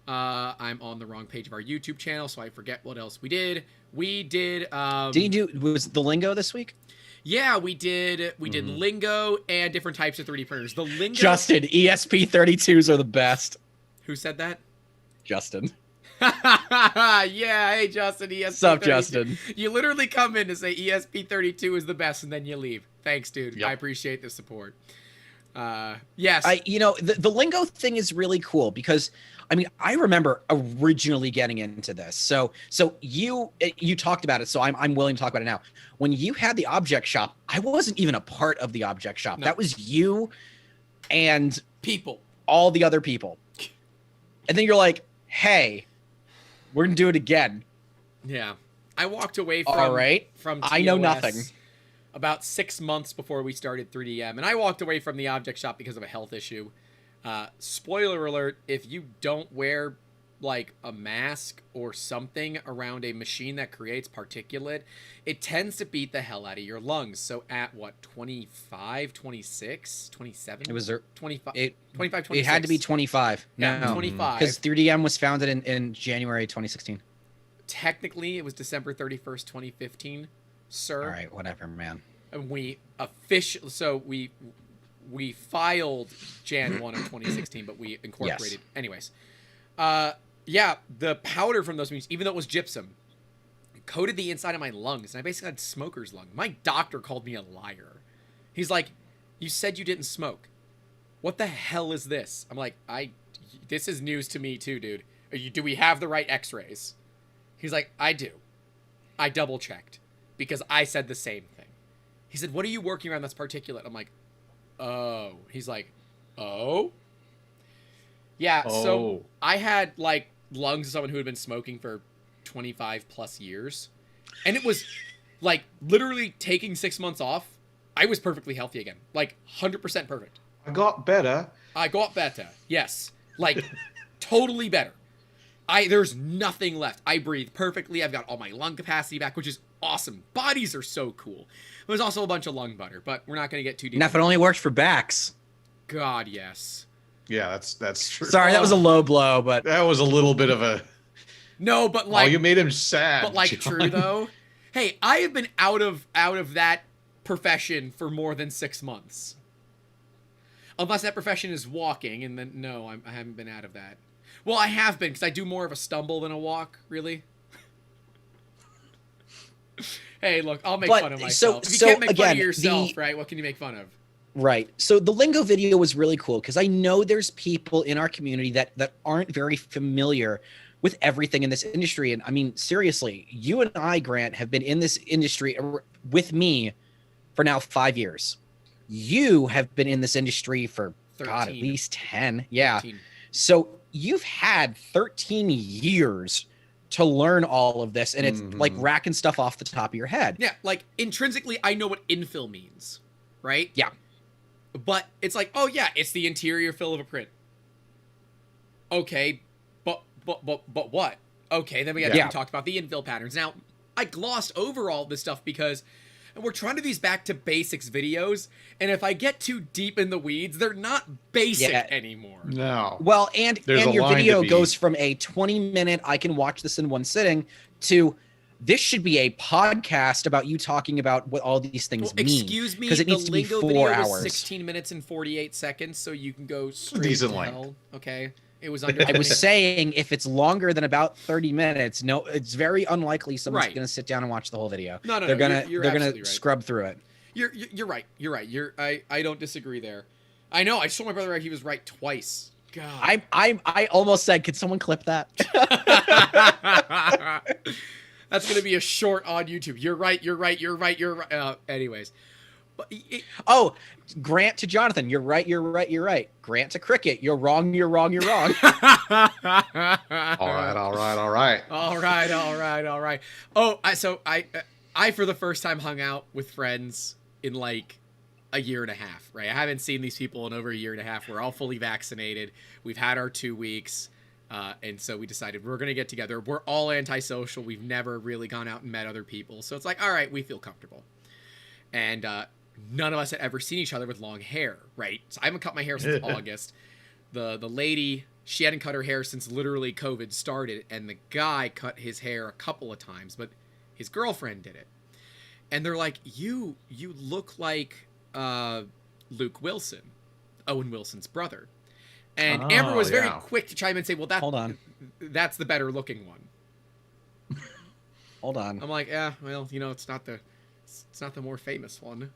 I'm on the wrong page of our YouTube channel, so I forget what else we did. We did. Did you do? Was the lingo this week? Yeah, we did. We did lingo and different types of 3D printers. The lingo. Justin, ESP32s are the best. Who said that? Justin. Yeah, hey Justin, ESP32. Sup, Justin? You literally come in to say ESP32 is the best, and then you leave. Thanks, dude. Yep. I appreciate the support. Yes. The lingo thing is really cool because, I mean, I remember originally getting into this. So you talked about it, so I'm willing to talk about it now. When you had the object shop, I wasn't even a part of the object shop. No. That was you and People. all the other people. And then you're like, hey, we're gonna do it again. Yeah. I walked away from All right. from I know TOS nothing. about 6 months before we started 3DM, and I walked away from the object shop because of a health issue. Spoiler alert, if you don't wear like a mask or something around a machine that creates particulate, it tends to beat the hell out of your lungs. So at what, 25, 26, 27? It was 25, it 25, 26. it had to be 25. Yeah, No, 25. because 3DM was founded in January 2016. Technically, it was December 31st, 2015, sir. All right, whatever, man. And we filed Jan 1 of 2016, but we incorporated. Anyways, yeah, the powder from those machines, even though it was gypsum, coated the inside of my lungs, and I basically had smoker's lung. My doctor called me a liar. He's like, you said you didn't smoke. What the hell is this? I'm like, this is news to me too, dude. Do we have the right x-rays? He's like, I do. I double checked because I said the same thing. He said, what are you working around that's particulate? I'm like, oh. He's like, oh? Yeah, so Oh. I had like lungs of someone who had been smoking for 25 plus years. And it was like literally taking 6 months off. I was perfectly healthy again. Like 100% perfect. I got better. I got better. Yes. Like totally better. There's nothing left. I breathe perfectly. I've got all my lung capacity back, which is awesome. Bodies are so cool. There's also a bunch of lung butter, but we're not going to get too deep. Now, if it only works for backs. God, yes. Yeah, that's true. Sorry, that was a low blow, but That was a little bit of a. No, but Oh, like, you made him sad. but like John. true though. Hey, I have been out of that profession for more than 6 months. Unless that profession is walking, and then no, I haven't been out of that. Well, I have been, because I do more of a stumble than a walk, really. Hey, look, I'll make But, fun of so- myself. If you so, can't make fun again, of yourself, the- right, what can you make fun of? right. So the lingo video was really cool because I know there's people in our community that aren't very familiar with everything in this industry. And I mean, seriously, you and I, Grant, have been in this industry with me for now 5 years. You have been in this industry for, God, at 13. least 10. Yeah. 13. So you've had 13 years to learn all of this, and it's like racking stuff off the top of your head. Yeah, like intrinsically, I know what infill means, right? Yeah. But it's like, oh yeah, it's the interior fill of a print. Okay, but what? Okay, then we talked about the infill patterns. Now, I glossed over all this stuff because we're trying to do these back to basics videos, and if I get too deep in the weeds, they're not basic anymore. No. Well, and There's a your line video to be- goes from a 20-minute, I can watch this in one sitting, to this should be a podcast about you talking about what all these things mean. Excuse me, because it needs to be Lingo 4 video hours. was 16 minutes and 48 seconds, so you can go straight Decent to length. hell. Okay, it was under. I was saying if it's longer than about 30 minutes, no, it's very unlikely someone's Right. going to sit down and watch the whole video. No, they're gonna you're they're gonna absolutely right. scrub through it. You're right. You're right. I don't disagree there. I know. I told my brother he was right twice. God. I almost said, could someone clip that? That's gonna be a short on YouTube. You're right. You're right. You're right. You're right. Anyways, but Oh, Grant to Jonathan, you're right. You're right. You're right. Grant to Cricket, you're wrong. You're wrong. You're wrong. All right. All right. Oh, I for the first time hung out with friends in like a year and a half, right? I haven't seen these people in over a year and a half. We're all fully vaccinated. We've had our 2 weeks. And so we decided we're going to get together. We're all antisocial. We've never really gone out and met other people. So it's like, all right, we feel comfortable. And none of us had ever seen each other with long hair, right? So I haven't cut my hair since August. The lady, she hadn't cut her hair since literally COVID started. And the guy cut his hair a couple of times, but his girlfriend did it. And they're like, you look like Luke Wilson, Owen Wilson's brother. And Amber was very quick to chime in and say, well, Hold on. that's the better looking one. Hold on. I'm like, yeah, well, it's not the more famous one.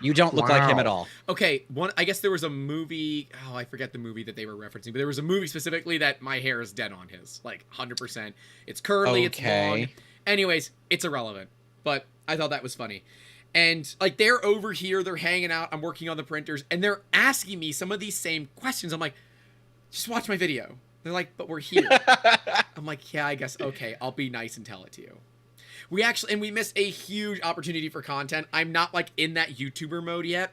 You don't look like him at all. Okay, I guess there was a movie, I forget the movie that they were referencing, but there was a movie specifically that my hair is dead on his, like 100%. It's curly, it's long. Anyways, it's irrelevant, but I thought that was funny. And like they're over here, they're hanging out, I'm working on the printers, and they're asking me some of these same questions. I'm like, just watch my video. They're like, but we're here. I'm like, yeah, I guess, okay, I'll be nice and tell it to you. We missed a huge opportunity for content. I'm not like in that YouTuber mode yet.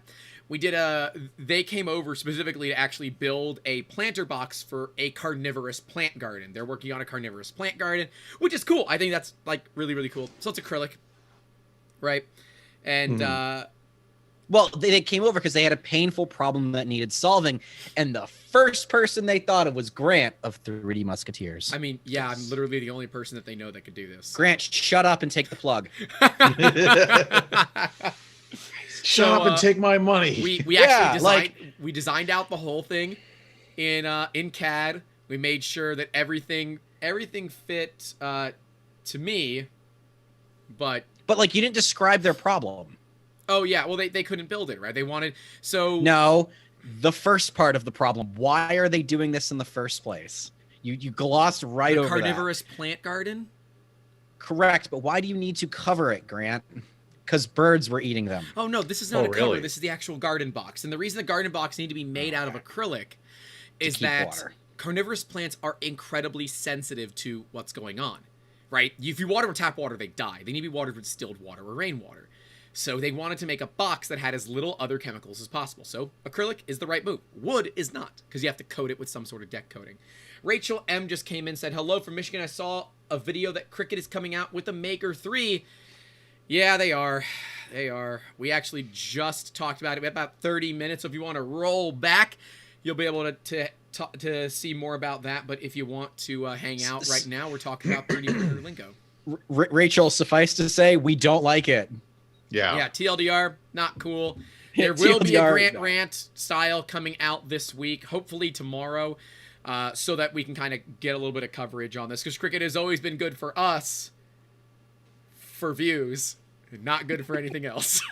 They came over specifically to actually build a planter box for a carnivorous plant garden. They're working on a carnivorous plant garden, which is cool. I think that's like really, really cool. So it's acrylic, right? And, well, they came over because they had a painful problem that needed solving, and the first person they thought of was Grant of 3D Musketeers. I mean, yeah, I'm literally the only person that they know that could do this. Grant, shut up and take the plug. Shut up and take my money. We actually designed out the whole thing in CAD. We made sure that everything fit to me, but like you didn't describe their problem. Oh yeah, well they couldn't build it, right? They wanted No, the first part of the problem. Why are they doing this in the first place? You glossed right over that. Carnivorous plant garden? Correct, but why do you need to cover it, Grant? Because birds were eating them. Oh no, this is not a cover. Really? This is the actual garden box. And the reason the garden box need to be made out of acrylic is that water. Carnivorous plants are incredibly sensitive to what's going on, right? If you water with tap water, they die. They need to be watered with distilled water or rainwater. So they wanted to make a box that had as little other chemicals as possible. So acrylic is the right move. Wood is not, because you have to coat it with some sort of deck coating. Rachel M. just came in and said, hello from Michigan. I saw a video that CRICUT is coming out with a Maker 3. Yeah, they are. They are. We actually just talked about it. We have about 30 minutes. So if you want to roll back, you'll be able to see more about that. But if you want to hang out right now, we're talking about 3D lingo. Rachel, suffice to say, we don't like it. Yeah, TLDR, not cool. There will be a Grant Rant style coming out this week, hopefully tomorrow, so that we can kind of get a little bit of coverage on this. Because CRICUT has always been good for us, for views, not good for anything else.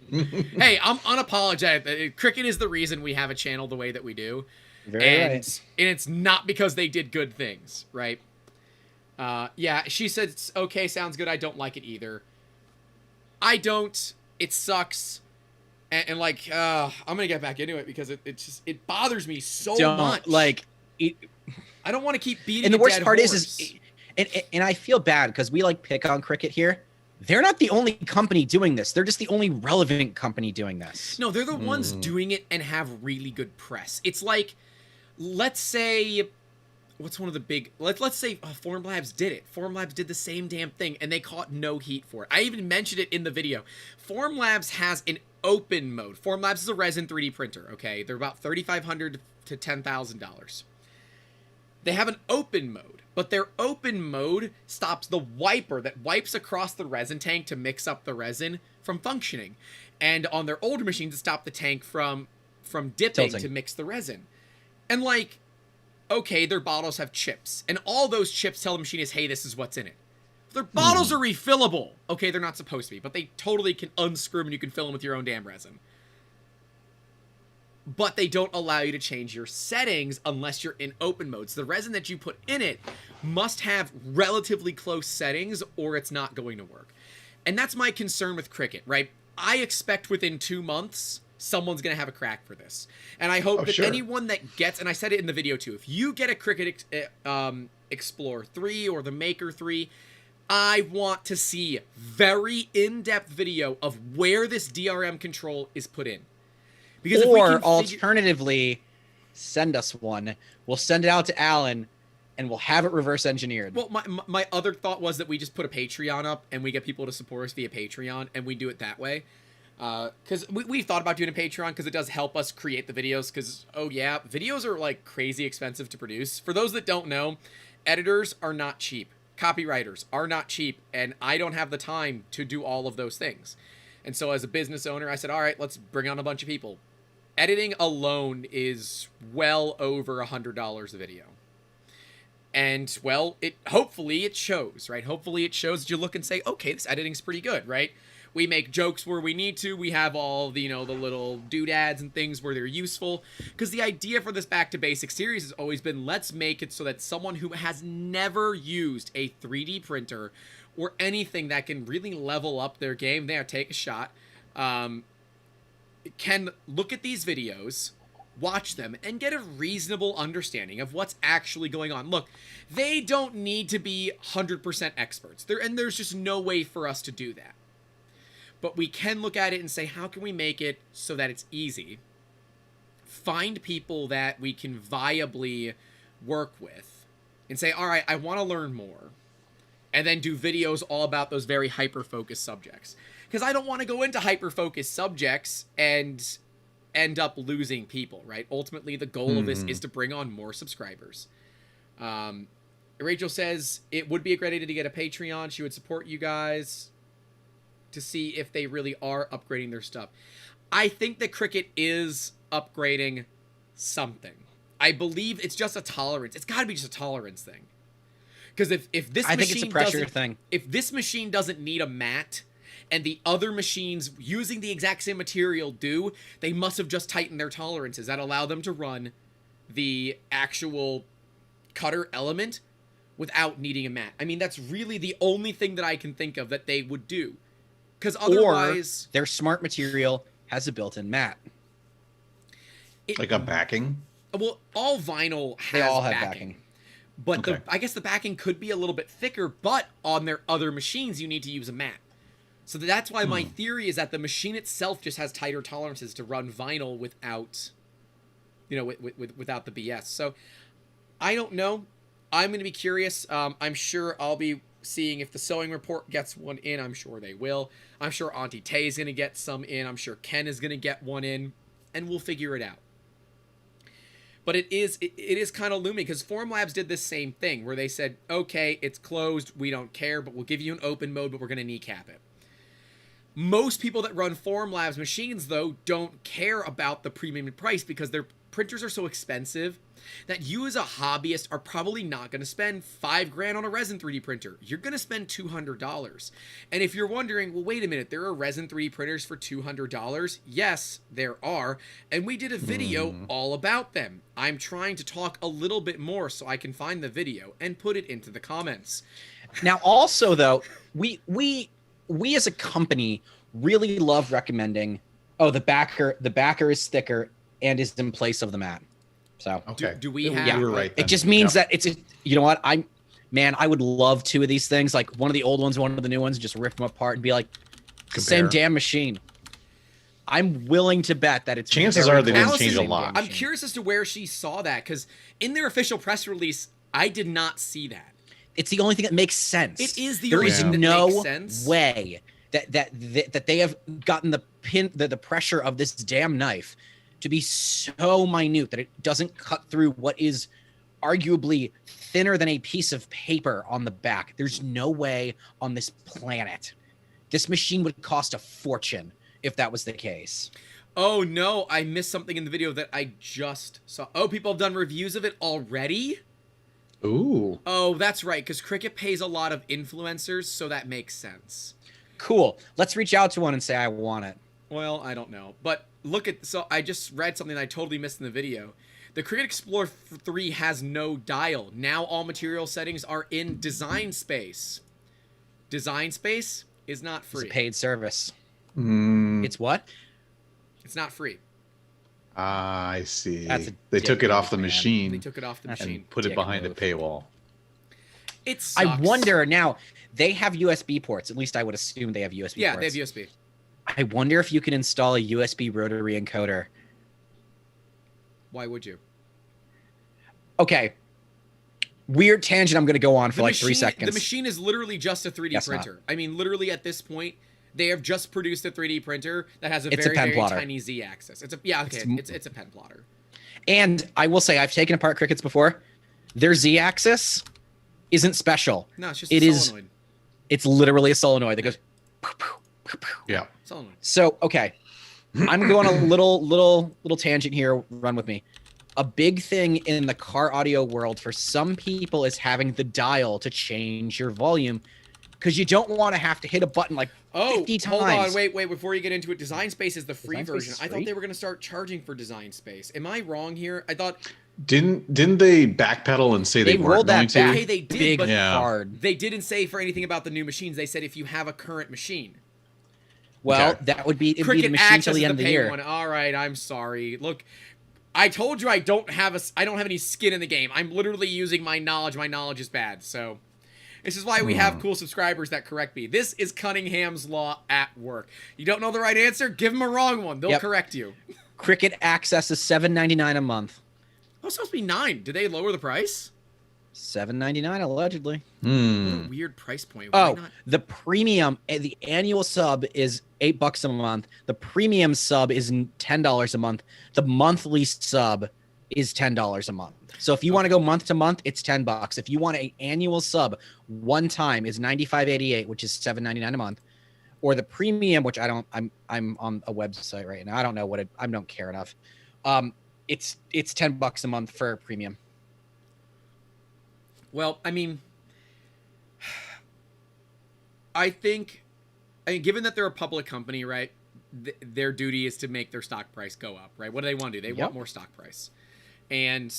Hey, I'm unapologetic. CRICUT is the reason we have a channel the way that we do. And it's not because they did good things, right? Yeah, she said, okay, sounds good. I don't like it either. I don't. It sucks. And like, I'm gonna get back into it because it bothers me so much. Like, it, I don't want to keep beating. and the a worst dead part horse. is and I feel bad because we like pick on CRICUT here. They're not the only company doing this. They're just the only relevant company doing this. No, they're the ones doing it and have really good press. It's like, let's say, what's one of the big, let's say Formlabs did it. Formlabs did the same damn thing and they caught no heat for it. I even mentioned it in the video. Formlabs has an open mode. Formlabs is a resin 3D printer, okay? They're about $3,500 to $10,000. They have an open mode, but their open mode stops the wiper that wipes across the resin tank to mix up the resin from functioning. And on their older machines, it stopped the tank from dipping Tilting. to mix the resin. And like, okay, their bottles have chips, and all those chips tell the machinist, hey, this is what's in it. Their bottles are refillable. Okay, they're not supposed to be, but they totally can unscrew them and you can fill them with your own damn resin. But they don't allow you to change your settings unless you're in open mode. So the resin that you put in it must have relatively close settings or it's not going to work. And that's my concern with CRICUT, right? I expect within 2 months, someone's going to have a crack for this. And I hope that anyone that gets, and I said it in the video too, if you get a CRICUT Explorer 3 or the Maker 3, I want to see very in-depth video of where this DRM control is put in. Because if we Or can alternatively, send us one. We'll send it out to Alan, and we'll have it reverse engineered. Well, my other thought was that we just put a Patreon up, and we get people to support us via Patreon, and we do it that way. Because we've thought about doing a Patreon, because it does help us create the videos, because, oh yeah, videos are, like, crazy expensive to produce. For those that don't know, editors are not cheap. Copywriters are not cheap, and I don't have the time to do all of those things. And so as a business owner, I said, all right, let's bring on a bunch of people. Editing alone is well over $100 a video. And, well, hopefully it shows, right? Hopefully it shows that you look and say, okay, this editing's pretty good, right? We make jokes where we need to. We have all the, the little doodads and things where they're useful. Because the idea for this Back to Basics series has always been, let's make it so that someone who has never used a 3D printer or anything that can really level up their game, there, take a shot, can look at these videos, watch them, and get a reasonable understanding of what's actually going on. Look, they don't need to be 100% experts. And there's just no way for us to do that. But we can look at it and say, how can we make it so that it's easy? Find people that we can viably work with and say, all right, I want to learn more. And then do videos all about those very hyper-focused subjects. Because I don't want to go into hyper-focused subjects and end up losing people, right? Ultimately, the goal of this is to bring on more subscribers. Rachel says, it would be a great idea to get a Patreon. She would support you guys to see if they really are upgrading their stuff. I think that CRICUT is upgrading something. I believe it's just a tolerance. It's got to be just a tolerance thing. Because if this I machine think it's a pressure doesn't, thing. if this machine doesn't need a mat, and the other machines using the exact same material do, they must have just tightened their tolerances that allow them to run the actual cutter element without needing a mat. I mean, that's really the only thing that I can think of that they would do. Because otherwise, or their smart material has a built-in mat. Like a backing? Well, all vinyl has They all have backing. But Okay. I guess the backing could be a little bit thicker, but on their other machines, you need to use a mat. So that's why my theory is that the machine itself just has tighter tolerances to run vinyl without, without the BS. So I don't know. I'm going to be curious. I'm sure I'll be seeing if the sewing report gets one in. I'm sure they will. I'm sure Auntie Tay is going to get some in. I'm sure Ken is going to get one in, and we'll figure it out. But it is kind of looming because Formlabs did this same thing where they said, okay, it's closed, we don't care, but we'll give you an open mode, but we're going to kneecap it. Most people that run Formlabs machines, though, don't care about the premium price because their printers are so expensive that you as a hobbyist are probably not going to spend $5,000 on a resin 3D printer. You're going to spend $200. And if you're wondering, well, wait a minute, there are resin 3D printers for $200? Yes, there are. And we did a video all about them. I'm trying to talk a little bit more so I can find the video and put it into the comments. Now, also, though, we we as a company really love recommending, oh, the backer is thicker and is in place of the mat. So Okay. Do we have? Yeah. You were right. it then. just means Yep. that you know what, I would love 2 of these things, like one of the old ones, one of the new ones, just rip them apart and be like, same Compare. damn machine. I'm willing to bet that it's Chances very are they didn't close to change the a same lot. damn I'm machine. curious as to where she saw that, because in their official press release, I did not see that. It's the only thing that makes sense. It is the There only is thing that no makes sense. way that they have gotten the pressure of this damn knife to be so minute that it doesn't cut through what is arguably thinner than a piece of paper on the back. There's no way on this planet. This machine would cost a fortune if that was the case. Oh no, I missed something in the video that I just saw. Oh, people have done reviews of it already? Ooh. Oh, that's right, because CRICUT pays a lot of influencers, so that makes sense. Cool. Let's reach out to one and say I want it. Well, I don't know. But look at, so I just read something I totally missed in the video. The CRICUT Explorer 3 has no dial. Now all material settings are in design space. Design space is not It's free. a paid service. Mm, It's what? It's not free. I see. That's a They dick took it off the move, man. machine They took it off the That's a machine. and put it dick behind a move. paywall. It sucks. I wonder now. They have USB ports. At least I would assume they have USB Yeah, ports. they have USB. I wonder if you can install a USB rotary encoder. Why would you? Okay. Weird tangent I'm going to go on for like 3 seconds. The machine is literally just a 3D Guess not. printer. I mean, literally at this point, they have just produced a 3D printer that has a It's a very, pen very plotter. tiny Z-axis. It's a it's a pen plotter. And I will say, I've taken apart crickets before. Their Z-axis isn't special. No, it's just It a is- solenoid. It's literally a solenoid that goes. Poo, poo, poo, poo. Yeah. Solenoid. So, okay. I'm going a little tangent here. Run with me. A big thing in the car audio world for some people is having the dial to change your volume, because you don't want to have to hit a button like Oh, 50 hold on, times. wait, before you get into it, Design Space is the free Design Space version. is I thought free? they were going to start charging for Design Space. Am I wrong here? I thought Didn't they backpedal and say They they, rolled weren't that going back. to? Okay, they did, big but Yeah. hard. they didn't say for anything about the new machines. They said if you have a current machine. Well, Okay. that would be it'd be the Cricket machine access till the is end of the the pay year. one. All right, I'm sorry. Look, I told you I don't have any skin in the game. I'm literally using my knowledge. My knowledge is bad. So this is why we have cool subscribers that correct me. This is Cunningham's Law at work. You don't know the right answer? Give them a wrong one. They'll Yep. correct you. Cricket access is $7.99 a month. Oh, it's supposed to be $9. Did they lower the price? $7.99 allegedly. What Hmm. a weird price point. Why Oh, not? the premium, the annual sub is $8 a month. The premium sub is $10 a month. The monthly sub is $10 a month. So if you want to go month to month, it's $10. If you want an annual sub, one time is $95.88, which is $7.99 a month. Or the premium, which I'm on a website right now. I don't know I don't care enough. It's $10 a month for premium. Well, I mean, I think, given that they're a public company, right, their duty is to make their stock price go up, right? What do they want to do? They Yep. want more stock price. And,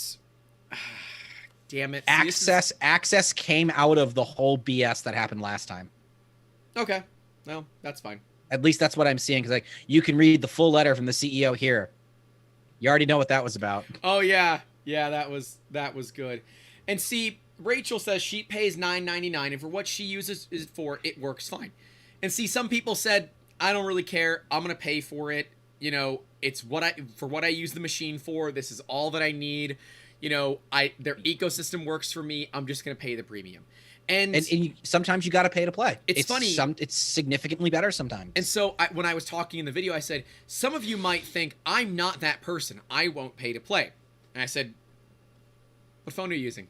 damn it. See, this is- Access came out of the whole BS that happened last time. Okay. No, that's fine. At least that's what I'm seeing. Because like you can read the full letter from the CEO here. You already know what that was about. Oh, yeah. Yeah, that was good. And see, Rachel says she pays $9.99, and for what she uses it for, it works fine. And see, some people said, I don't really care. I'm going to pay for it. You know, it's what I use the machine for. This is all that I need. You know, their ecosystem works for me. I'm just going to pay the premium. And Sometimes you got to pay to play. It's funny. It's significantly better sometimes. And so when I was talking in the video, I said, some of you might think I'm not that person. I won't pay to play. And I said, what phone are you using?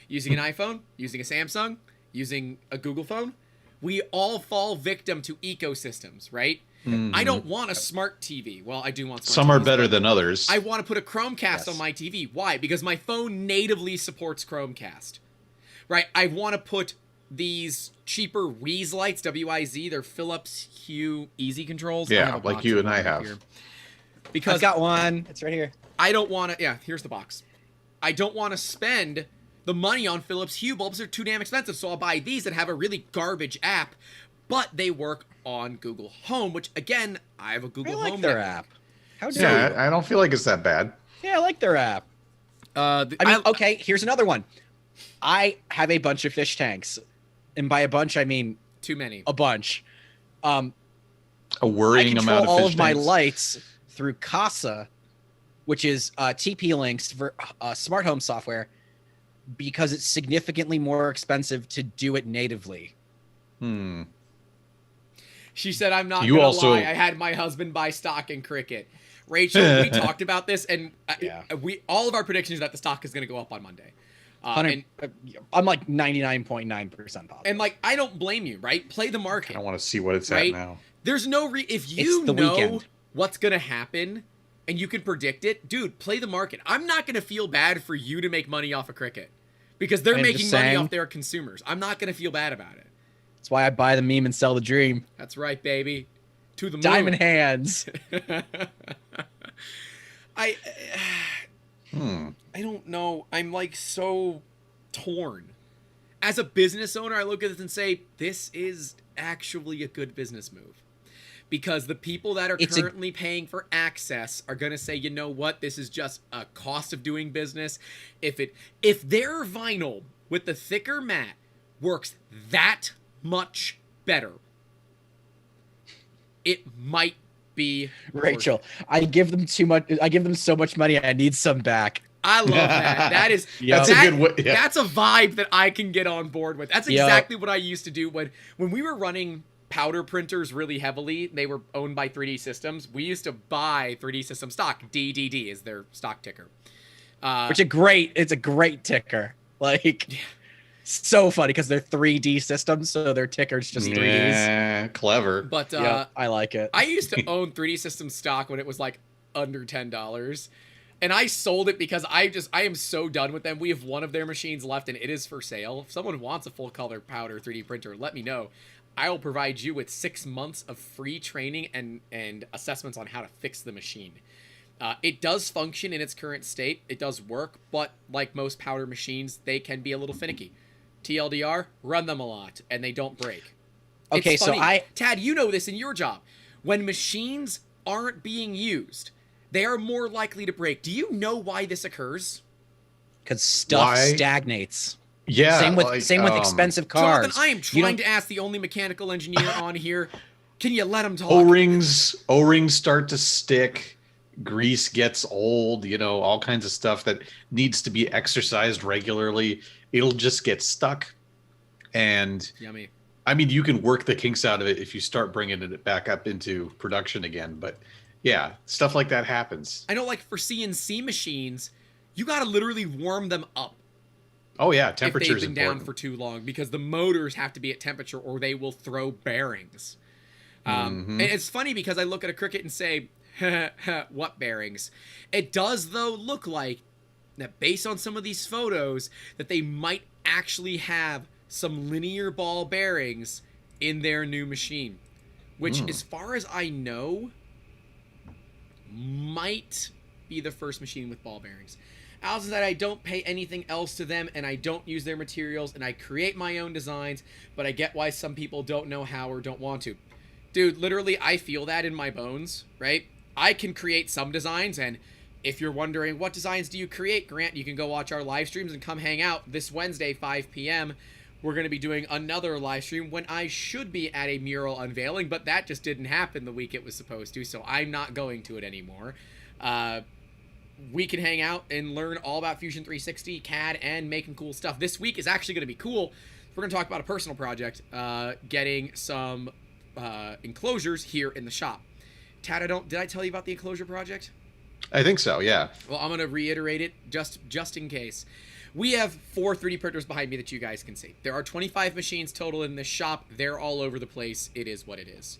Using an iPhone? Using a Samsung? Using a Google phone? We all fall victim to ecosystems, right? I don't want a smart TV. Well, I do want smart Some are TVs, better but than others. I want to put a Chromecast Yes. on my TV. Why? Because my phone natively supports Chromecast. Right? I want to put these cheaper Wiz lights, W-I-Z, they're Philips Hue Easy Controls. I Yeah, have a like box you of and them I right have. here. I've Because got one. It's right here. I don't want to, yeah, here's the box. I don't want to spend the money on Philips Hue bulbs. They're too damn expensive, so I'll buy these that have a really garbage app, but they work on Google Home, which again, I have a I Google like Home their network. app. How dare you? Yeah, I don't feel like it's that bad. Yeah, I like their app. I mean, okay, here's another one. I have a bunch of fish tanks. And by a bunch, I mean too many. a bunch. A I worrying control amount of all fish of my tanks. lights through Casa, which is TP-Link's for smart home software, because it's significantly more expensive to do it natively. She said, "I'm not You gonna also- lie. I had my husband buy stock in Cricut." Rachel, we talked about this, and Yeah. we all of our predictions that the stock is going to go up on Monday. And, I'm like 99.9% positive. and like, I don't blame you, right? Play the I market. don't want to see what it's Right? at now. There's no if you It's the know weekend. what's going to happen and you can predict it, dude, play the market. I'm not going to feel bad for you to make money off of Cricut because they're I'm making just money saying. off their consumers. I'm not going to feel bad about it. That's why I buy the meme and sell the dream. That's right, baby. To the moon. Diamond hands. I Hmm. I don't know. I'm like so torn. As a business owner, I look at this and say, this is actually a good business move. Because the people that are currently paying for access are going to say, you know what, this is just a cost of doing business. If their vinyl with the thicker mat works that much better, it might be Rachel, I give them too much. I give them so much money. I need some back. I love that. That is Yep. That's a good way. Yeah. That's a vibe that I can get on board with. That's Yep. exactly what I used to do when we were running powder printers really heavily. They were owned by 3D Systems. We used to buy 3D System stock. DDD is their stock ticker. It's a great ticker. Like, so funny because they're 3D systems, so their ticker's just 3Ds. Yeah, clever. But Yep, I like it. I used to own 3D System stock when it was like under $10. And I sold it because I am so done with them. We have one of their machines left and it is for sale. If someone wants a full color powder 3D printer, let me know. I will provide you with 6 months of free training and assessments on how to fix the machine. It does function in its current state. It does work, but like most powder machines, they can be a little finicky. TLDR, run them a lot and they don't break. Okay, It's so funny. Tad, you know this in your job. When machines aren't being used, they are more likely to break. Do you know why this occurs? Because stuff Why? stagnates. Yeah. Same with like, expensive cars. Jonathan, I am You trying don't- to ask the only mechanical engineer on here. Can you let him talk? O-rings start to stick. Grease gets old. All kinds of stuff that needs to be exercised regularly. It'll just get stuck. And Yummy. I mean, you can work the kinks out of it if you start bringing it back up into production again. But yeah, stuff like that happens. I know, like for CNC machines, you got to literally warm them up Oh yeah, if temperature they've is been down important. for too long because the motors have to be at temperature or they will throw bearings. And it's funny because I look at a Cricut and say, what bearings? It does, though, look like that based on some of these photos that they might actually have some linear ball bearings in their new machine, which as far as I know might be the first machine with ball bearings. Allison said I don't pay anything else to them and I don't use their materials and I create my own designs, but I get why some people don't know how or don't want to. Dude, literally I feel that in my bones, right? I can create some designs, and if you're wondering what designs do you create, Grant, you can go watch our live streams and come hang out this Wednesday, 5 p.m. We're going to be doing another live stream when I should be at a mural unveiling, but that just didn't happen the week it was supposed to, so I'm not going to it anymore. We can hang out and learn all about Fusion 360, CAD, and making cool stuff. This week is actually going to be cool. We're going to talk about a personal project, getting some enclosures here in the shop. Tad, did I tell you about the enclosure project? I think so. Yeah. Well, I'm going to reiterate it just in case. We have 4 3D printers behind me that you guys can see. There are 25 machines total in this shop. They're all over the place. It is what it is.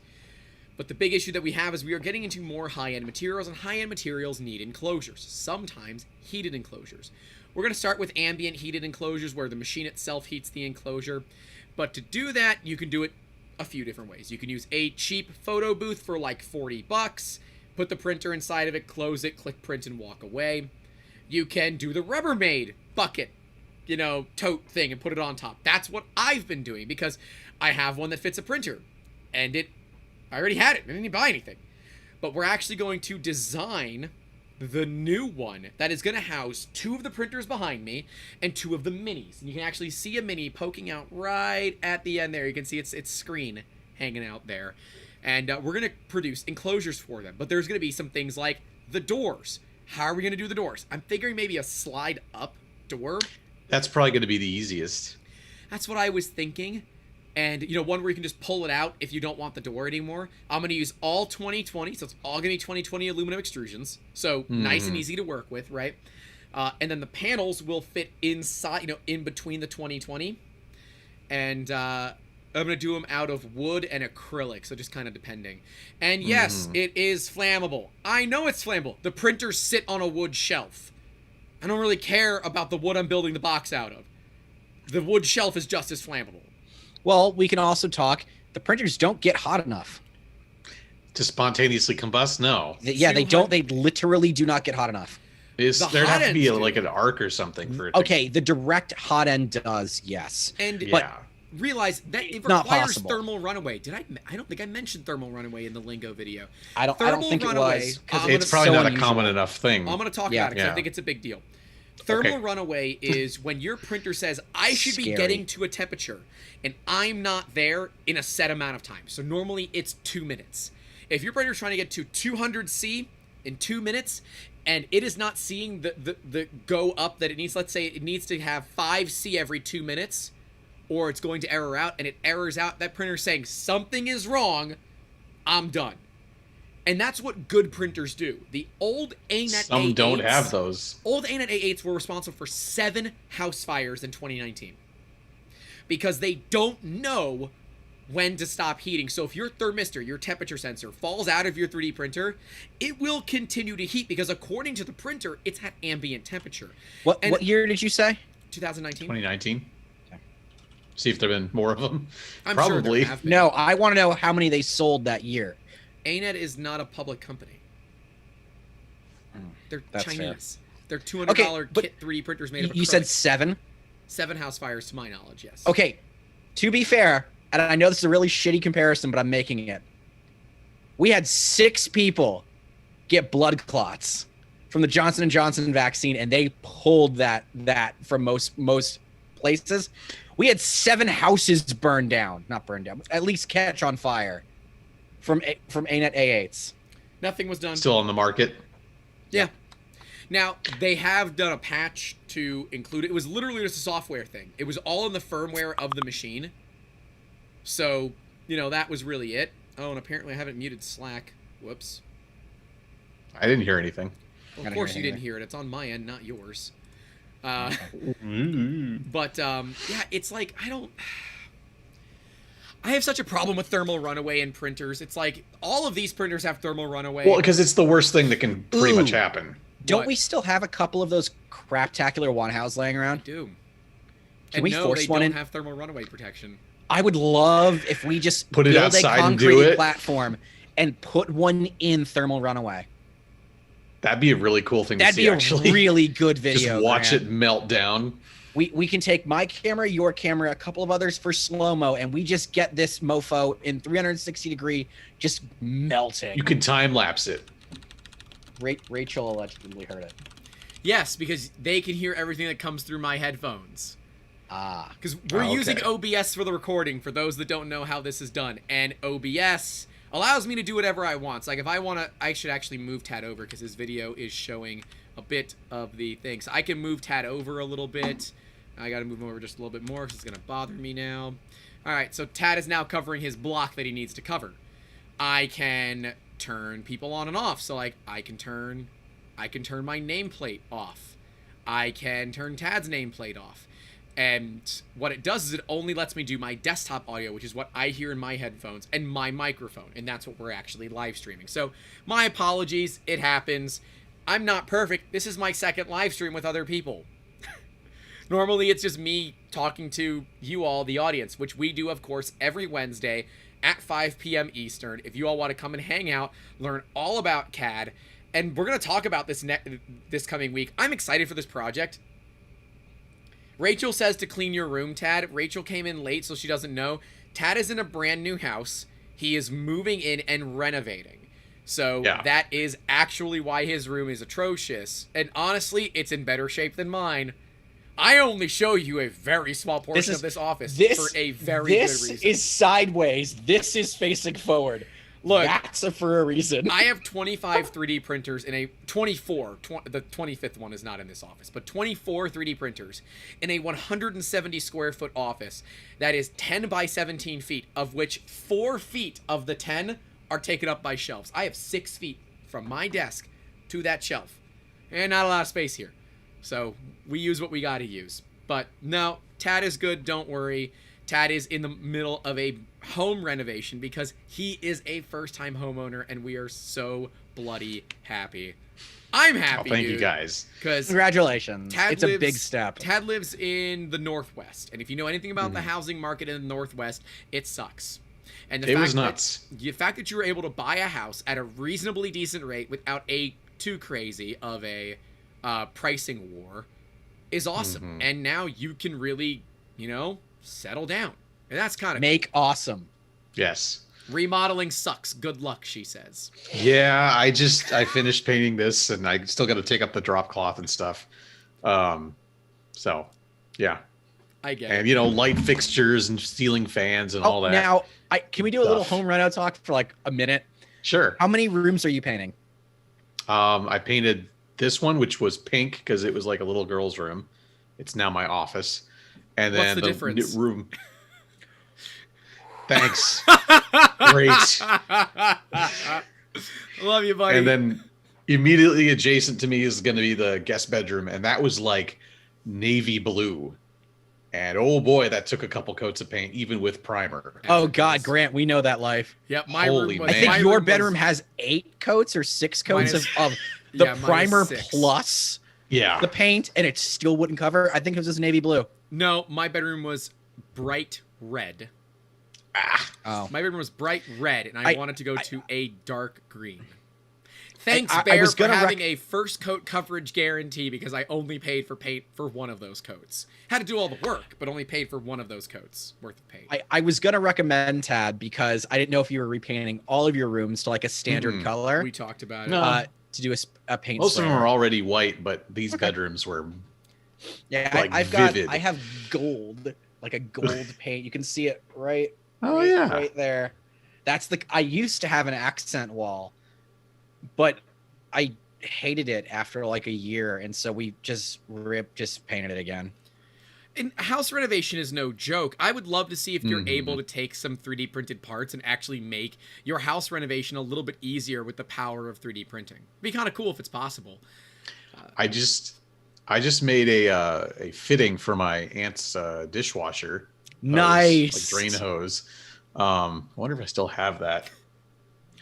But the big issue that we have is we are getting into more high-end materials, and high-end materials need enclosures, sometimes heated enclosures. We're going to start with ambient heated enclosures where the machine itself heats the enclosure. But to do that, you can do it a few different ways. You can use a cheap photo booth for like $40, put the printer inside of it, close it, click print, and walk away. You can do the Rubbermaid bucket, tote thing and put it on top. That's what I've been doing because I have one that fits a printer. And I already had it. I didn't buy anything. But we're actually going to design the new one that is going to house 2 of the printers behind me and 2 of the minis. And you can actually see a mini poking out right at the end there. You can see its screen hanging out there. And we're going to produce enclosures for them. But there's going to be some things like the doors. How are we going to do the doors? I'm figuring maybe a slide up door. That's probably going to be the easiest. That's what I was thinking. And, one where you can just pull it out if you don't want the door anymore. I'm going to use all 2020, so it's all going to be 2020 aluminum extrusions. So nice and easy to work with, right? And then the panels will fit inside, in between the 2020. And I'm going to do them out of wood and acrylic, so just kind of depending. And yes, it is flammable. I know it's flammable. The printers sit on a wood shelf. I don't really care about the wood I'm building the box out of. The wood shelf is just as flammable. Well, we can also talk. The printers don't get hot enough. To spontaneously combust? No. They don't. They literally do not get hot enough. There'd have to be like an arc or something for it. Okay, the direct hot end does, yes. But realize that it requires possible. thermal runaway. I don't think I mentioned thermal runaway in the lingo video. I don't think runaway, it was. It's probably not a common enough thing. I'm going to talk about it because I think it's a big deal. Thermal runaway is when your printer says, I should be getting to a temperature, and I'm not there in a set amount of time. So normally it's 2 minutes. If your printer's trying to get to 200C in 2 minutes, and it is not seeing the go up that it needs, let's say it needs to have 5C every 2 minutes, or it's going to error out, and it errors out, that printer's saying, something is wrong, I'm done. And that's what good printers do. The old ANET Some A8s, don't have those. Old ANET A8s were responsible for 7 house fires in 2019. Because they don't know when to stop heating. So if your thermistor, your temperature sensor, falls out of your 3D printer, it will continue to heat because according to the printer, it's at ambient temperature. What year did you say? 2019. 2019. Okay. See if there have been more of them. I'm Probably. Sure there have been. No, I want to know how many they sold that year. ANET is not a public company. They're That's Chinese. They're $200 kit 3D printers made of acrylic. You said 7? 7 house fires to my knowledge, yes. Okay, to be fair, and I know this is a really shitty comparison, but I'm making it. We had 6 people get blood clots from the Johnson & Johnson vaccine, and they pulled that from most places. We had 7 houses burned down. Not burned down, but at least catch on fire. From ANET A8s. Nothing was done. Still on the market. Yeah. Now, they have done a patch to include it. It was literally just a software thing. It was all in the firmware of the machine. So, that was really it. Oh, and apparently I haven't muted Slack. Whoops. I didn't hear anything. Well, of course you didn't hear it. It's on my end, not yours. But, it's like, I have such a problem with thermal runaway in printers. It's like all of these printers have thermal runaway. Well, because it's the worst thing that can pretty much happen. Don't we still have a couple of those craptacular one-house laying around? We do. Can we force one in? They don't have thermal runaway protection. I would love if we just put it outside and do concrete it. Platform and put one in thermal runaway. That'd be a really cool thing to see, That'd be a really good video. Just watch it melt down. We can take my camera, your camera, a couple of others for slow-mo, and we just get this mofo in 360 degree, just melting. You can time-lapse it. Rachel allegedly heard it. Yes, because they can hear everything that comes through my headphones. Because we're Okay. using OBS for the recording, for those that don't know how this is done. And OBS allows me to do whatever I want. So, like, if I want to, I should actually move Tad over, because his video is showing a bit of the thing. So I can move Tad over a little bit. I got to move him over just a little bit more because it's going to bother me now. All right, so Tad is now covering his block that he needs to cover. I can turn people on and off. So, like, I can turn my nameplate off. I can turn Tad's nameplate off. And what it does is it only lets me do my desktop audio, which is what I hear in my headphones, and my microphone. And that's what we're actually live streaming. So, my apologies. It happens. I'm not perfect. This is my second live stream with other people. Normally, it's just me talking to you all, the audience, which we do, of course, every Wednesday at 5 p.m. Eastern. If you all want to come and hang out, learn all about CAD, and we're going to talk about this this coming week. I'm excited for this project. Rachel says to clean your room, Tad. Rachel came in late, so she doesn't know. Tad is in a brand new house. He is moving in and renovating. So Yeah. that is actually why his room is atrocious. And honestly, it's in better shape than mine. I only show you a very small portion of this office for a very good reason. This is sideways. This is facing forward. Look, That's for a reason. I have 25 3D printers in a 24. The 25th one is not in this office, but 24 3D printers in a 170 square foot office that is 10 by 17 feet, of which 4 feet of the 10 are taken up by shelves. I have 6 feet from my desk to that shelf, and not a lot of space here. So we use what we got to use. But no, Tad is good. Don't worry. Tad is in the middle of a home renovation because he is a first-time homeowner, and we are so bloody happy. I'm happy, Thank you guys. because Congratulations. It's a big step. Tad lives in the Northwest, and if you know anything about the housing market in the Northwest, it sucks. And It was nuts. The fact that you were able to buy a house at a reasonably decent rate without a too crazy of a pricing war is awesome. And now you can really, settle down. And that's kind of Make awesome. Yes. remodeling sucks. Good luck, she says. Yeah, I finished painting this, and I still got to take up the drop cloth and stuff. So, yeah. I get And it. light fixtures and ceiling fans and all that. Now, can we do a little stuff. home reno talk for like a minute? Sure. How many rooms are you painting? I painted this one, which was pink because it was like a little girl's room. It's now my office. And What's then the difference? room. Thanks. Great. Love you, buddy. And then immediately adjacent to me is going to be the guest bedroom, and that was like navy blue. And oh boy, that took a couple coats of paint, even with primer. Oh God, Grant, we know that life. Yep, my Holy room was, I think my your room bedroom was- has 8 coats or 6 coats Mine is- of the yeah, mine is primer 6. plus Yeah. the paint, and it still wouldn't cover. I think it was just navy blue. No, my bedroom was bright red. Oh, My bedroom was bright red, and I wanted to go to a dark green. Thanks, I Bear, was for gonna having a first coat coverage guarantee because I only paid for paint for one of those coats. Had to do all the work, but only paid for one of those coats worth of paint. I was gonna recommend Tad because I didn't know if you were repainting all of your rooms to like a standard color. We talked about it. No. To do a paint. Most of them sprayer. are already white, but these bedrooms were Yeah, like vivid. I have gold, like a gold paint. You can see it right. Oh, right, yeah. right there. I used to have an accent wall, but I hated it after like a year, and so we just painted it again. And house renovation is no joke. I would love to see if you're able to take some 3D printed parts and actually make your house renovation a little bit easier with the power of 3D printing. It'd be kind of cool if it's possible. I just made a fitting for my aunt's dishwasher. Nice. Like drain hose. I wonder if I still have that.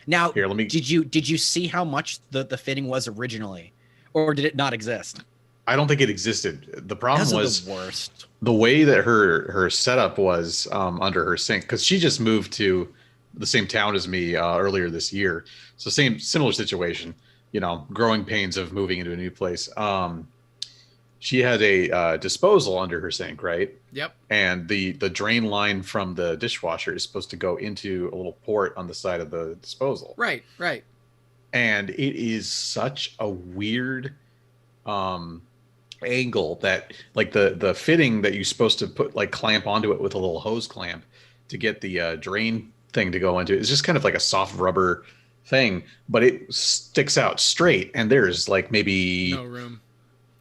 Now, Here, let me. did you see how much the fitting was originally, or did it not exist? I don't think it existed. The problem Those are was the worst. the way that her setup was under her sink, because she just moved to the same town as me earlier this year. So similar situation, growing pains of moving into a new place. She had a disposal under her sink, right? Yep. And the drain line from the dishwasher is supposed to go into a little port on the side of the disposal. Right. And it is such a weird angle that like the fitting that you're supposed to put like clamp onto it with a little hose clamp to get the drain thing to go into it's just kind of like a soft rubber thing, but it sticks out straight, and there's like maybe No room.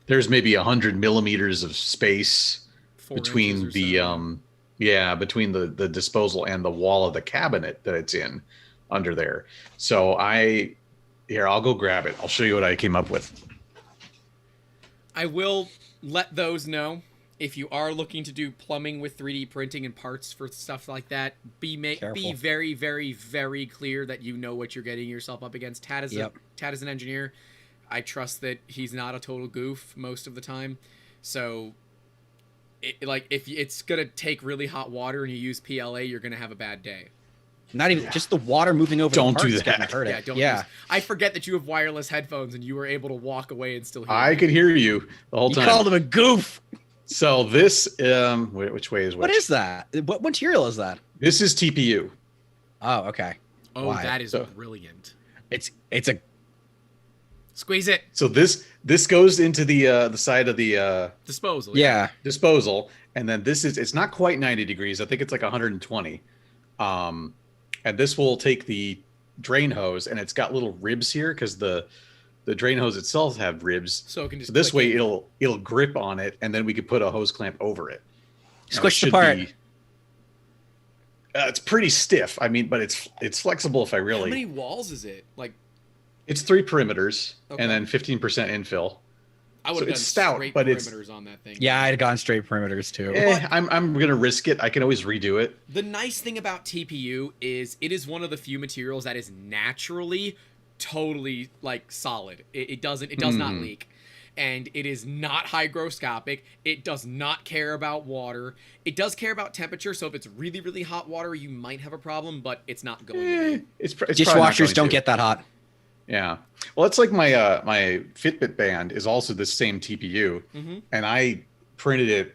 there's maybe 100 millimeters of space 4 between inches or the so. between the disposal and the wall of the cabinet that it's in under there. So I'll go grab it. I'll show you what I came up with. I will let those know if you are looking to do plumbing with 3D printing and parts for stuff like that. Be Careful. very, very, very clear that you know what you're getting yourself up against. Tad is an engineer. I trust that he's not a total goof most of the time. So, if it's gonna take really hot water and you use PLA, you're gonna have a bad day. Not even just the water moving over. Don't the do parts that. couldn't hurt it. Don't. I forget that you have wireless headphones and you were able to walk away and still hear I me. could hear you the whole You time. called him a goof. So this which way is which? What is that? What material is that? This is TPU. Oh, okay. Oh, Why? that is So- brilliant. It's a Squeeze it. So this goes into the side of the Disposal. yeah. disposal, and then it's not quite 90 degrees. I think it's like 120. And this will take the drain hose, and it's got little ribs here because the drain hose itself have ribs. So it can just So this click way in. it'll grip on it, and then we could put a hose clamp over it. And it Squish the should part. it's pretty stiff. I mean, but it's flexible if I How really. many walls is it? Like, It's 3 perimeters Okay. and then 15% infill. I would So have done it's stout, straight but it's- perimeters on that thing. Yeah, I'd gone straight perimeters too. I'm gonna risk it. I can always redo it. The nice thing about TPU is it is one of the few materials that is naturally totally like solid. It does not leak. And it is not hygroscopic. It does not care about water. It does care about temperature, so if it's really, really hot water, you might have a problem, but it's not going to be. It's probably not Dishwashers going don't to. get that hot. Yeah. Well, it's like my my Fitbit band is also the same TPU, and I printed it.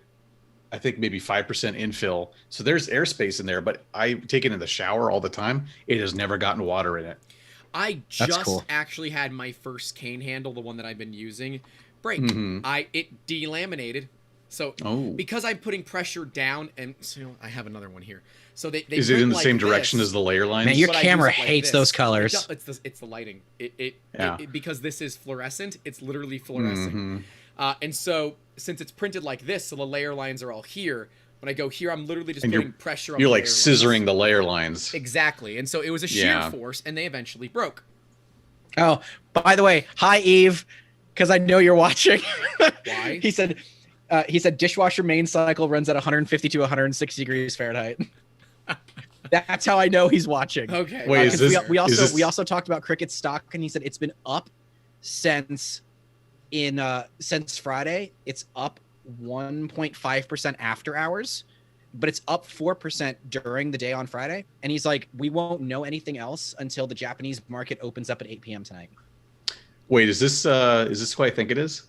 I think maybe 5% infill, so there's airspace in there. But I take it in the shower all the time. It has never gotten water in it. I That's just cool. actually had my first cane handle, the one that I've been using, break. It delaminated. So Oh. because I'm putting pressure down, and so I have another one here. So they Is it print in the like same direction this. as the layer lines? Man, your But I camera use it like hates this. those colors. It's the lighting. Yeah. Because this is fluorescent. It's literally fluorescent. Mm-hmm. And so since it's printed like this, so the layer lines are all here. When I go here, I'm literally just And putting pressure on. You're the like layer scissoring lines. the layer lines. Exactly, and so it was a shear Yeah. force, and they eventually broke. Oh, by the way, hi Eve, because I know you're watching. Why? He said dishwasher main cycle runs at 150 to 160 degrees Fahrenheit. That's how I know he's watching. Okay. Wait, is 'Cause this- we is this- also talked about CRICUT stock, and he said it's been up since Friday. It's up 1.5% after hours, but it's up 4% during the day on Friday. And he's like, we won't know anything else until the Japanese market opens up at 8 p.m. tonight. Wait, is this who I think it is?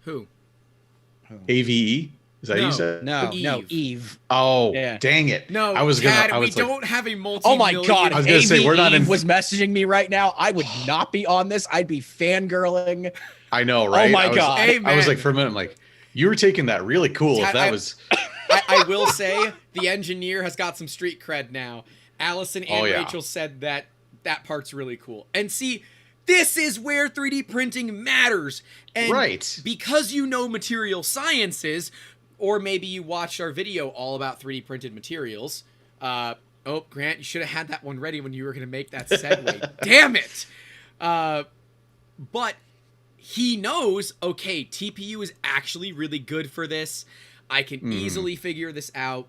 Who? AVE? Is that No. you said? No, Eve. Eve. Oh, Yeah. dang it! No, I was gonna. Tad, I was we like, don't have a multi. Oh my God! I was gonna say, we're not in- was messaging me right now. I would not be on this. I'd be fangirling. I know, right? my I was, God. Hey, I was man. like, for a minute, I'm like, you were taking that really cool. If Tad, that I- was, I will say the engineer has got some street cred now. Allison and Oh, yeah. Rachel said that part's really cool. And see, this is where 3D printing matters. And Right. because you know material sciences, or maybe you watched our video all about 3D printed materials. Oh, Grant, you should have had that one ready when you were going to make that segue. Damn it! But he knows, okay, TPU is actually really good for this. I can easily figure this out.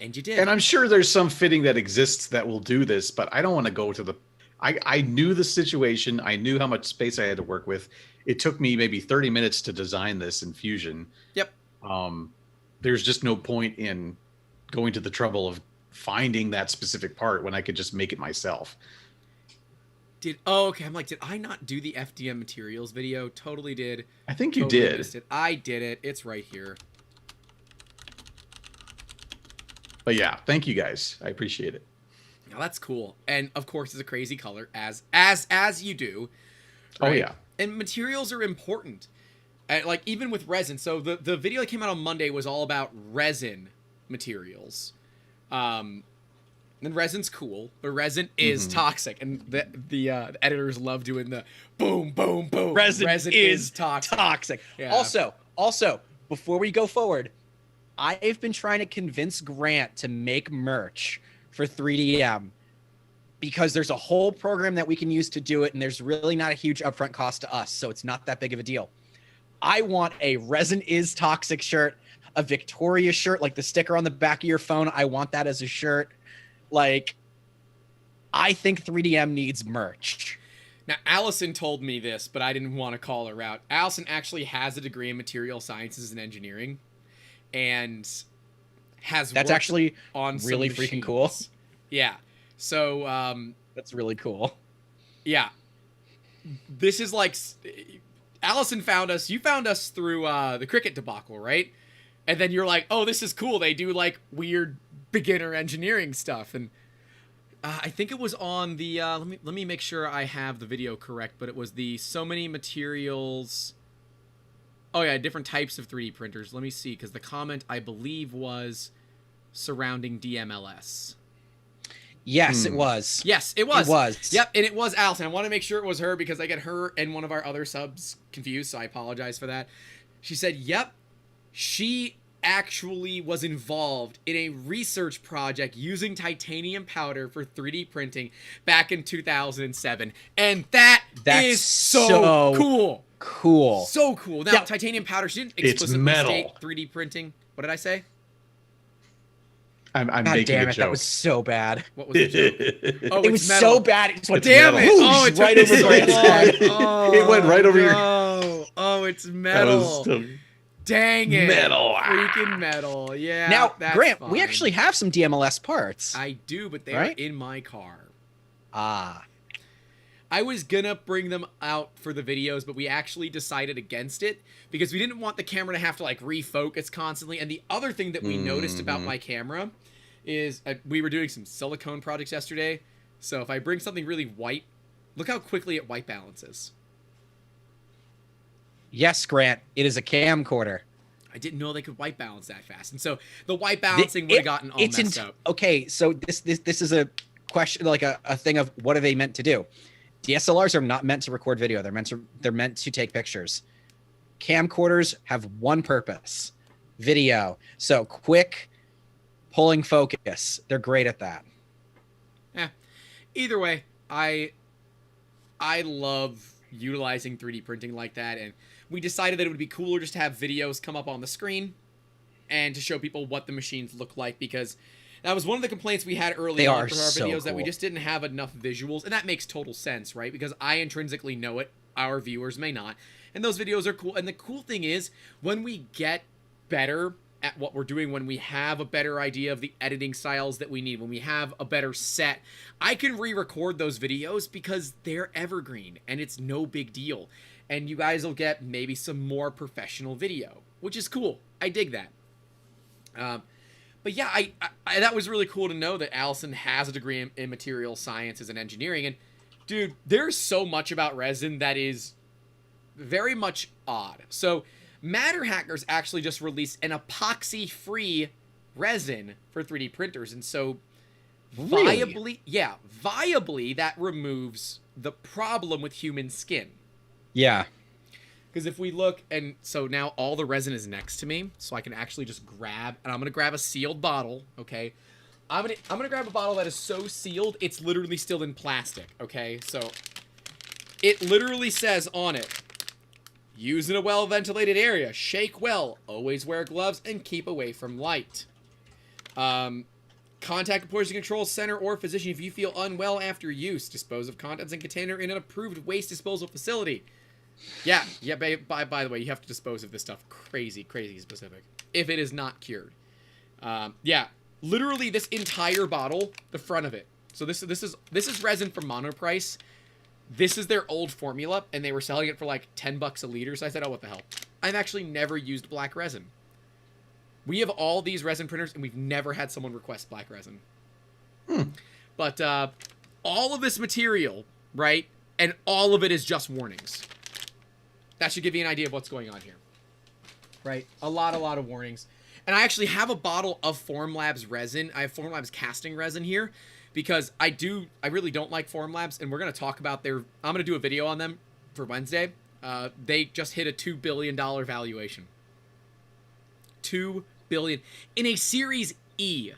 And you did. and I'm sure there's some fitting that exists that will do this, but I don't want to go to the. I knew the situation. I knew how much space I had to work with. It took me maybe 30 minutes to design this in Fusion. Yep. There's just no point in going to the trouble of finding that specific part when I could just make it myself. Okay. I'm like, did I not do the FDM materials video? Totally did. I think you Totally did. missed it. I did it. It's right here. But yeah, thank you guys. I appreciate it. Now that's cool. And of course, it's a crazy color, as you do. Oh, right? yeah. And materials are important. Like even with resin. So the video that came out on Monday was all about resin materials. And resin's cool, but resin is toxic, and the editors love doing the boom, boom, boom. Resin is toxic. Toxic. Yeah. Also, before we go forward, I've been trying to convince Grant to make merch for 3DM because there's a whole program that we can use to do it, and there's really not a huge upfront cost to us, so it's not that big of a deal. I want a resin is toxic shirt, a Victoria shirt, like the sticker on the back of your phone. I want that as a shirt. Like, I think 3DM needs merch. Now, Allison told me this, but I didn't want to call her out. Allison actually has a degree in material sciences and engineering, and has That's worked actually on some really freaking cool. machines. Yeah. So, That's really cool. yeah. This is like... Allison found us. You found us through the CRICUT debacle, right? And then you're like, oh, this is cool. They do, like, weird beginner engineering stuff. And I think it was on the let me make sure I have the video correct, but it was the so many materials. Oh yeah, different types of 3D printers. Let me see, because the comment I believe was surrounding DMLS. Yes, it was. Yes, it was. It was. Yep, and it was Allison. I want to make sure it was her because I get her and one of our other subs confused, so I apologize for that. She said, yep, she actually was involved in a research project using titanium powder for 3D printing back in 2007. And that's is so cool. Cool. So cool. Now, titanium powder, she didn't explicitly state 3D printing. What did I say? I'm God making damn a it, joke. that was so bad. What was the joke? Oh, It was so bad. It just went Damn it! Oh, whoosh, it right took over so Grant's long. head. Oh, It went right over your- no. Oh, it's That metal. was still Dang it. metal. Freaking metal. Yeah. Now, that's Grant, fine. we actually have some DMLS parts. I do, but they're Right? in my car. Ah. I was gonna bring them out for the videos, but we actually decided against it because we didn't want the camera to have to like refocus constantly. And the other thing that we noticed about my camera is we were doing some silicone projects yesterday. So if I bring something really white, look how quickly it white balances. Yes, Grant, it is a camcorder. I didn't know they could white balance that fast. And so the white balancing would have gotten all messed up. Okay, so this is a question, like a thing of what are they meant to do? DSLRs are not meant to record video. They're meant to take pictures. Camcorders have one purpose: video. So quick pulling focus. They're great at that. Yeah. Either way, I love utilizing 3D printing like that, and we decided that it would be cooler just to have videos come up on the screen and to show people what the machines look like, because that was one of the complaints we had early on for our videos, that we just didn't have enough visuals, and that makes total sense, right? Because I intrinsically know it, our viewers may not, and those videos are cool. And the cool thing is, when we get better at what we're doing, when we have a better idea of the editing styles that we need, when we have a better set, I can re-record those videos because they're evergreen and it's no big deal. And you guys will get maybe some more professional video, which is cool. I dig that. But yeah, I that was really cool to know that Allison has a degree in material sciences and engineering. And dude, there's so much about resin that is very much odd. So Matter Hackers actually just released an epoxy-free resin for 3D printers, and so viably that removes the problem with human skin. Yeah. Because if we look, and so now all the resin is next to me, so I can actually just grab, and I'm gonna grab a sealed bottle. Okay, I'm gonna grab a bottle that is so sealed it's literally still in plastic. Okay, so it literally says on it, use in a well-ventilated area, shake well, always wear gloves, and keep away from light. Contact a poison control center or physician if you feel unwell after use. Dispose of contents in container in an approved waste disposal facility. Yeah, by the way, you have to dispose of this stuff crazy specific if it is not cured. Yeah, literally this entire bottle, the front of it. So this is resin from Monoprice. This is their old formula, and they were selling it for like $10 a liter. So I said, oh, what the hell? I've actually never used black resin. We have all these resin printers, and we've never had someone request black resin. But all of this material, right, and all of it is just warnings. That should give you an idea of what's going on here. Right? A lot of warnings. And I actually have a bottle of Formlabs resin. I have Formlabs casting resin here, because I really don't like Formlabs, and we're going to talk about I'm going to do a video on them for Wednesday. They just hit a $2 billion valuation. $2 billion. In a Series E.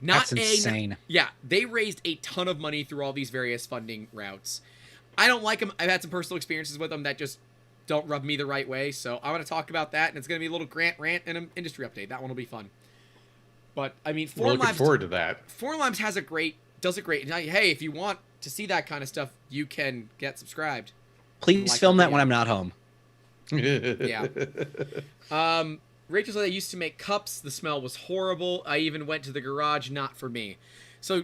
Not That's insane. Yeah, they raised a ton of money through all these various funding routes. I don't like them. I've had some personal experiences with them that just don't rub me the right way, so I'm going to talk about that, and it's going to be a little Grant rant and an industry update. That one will be fun. But I mean, we're looking forward to that. Formlabs does a great. Hey, if you want to see that kind of stuff, you can get subscribed. Please film that when I'm not home. Yeah. Rachel said I used to make cups. The smell was horrible. I even went to the garage. Not for me. So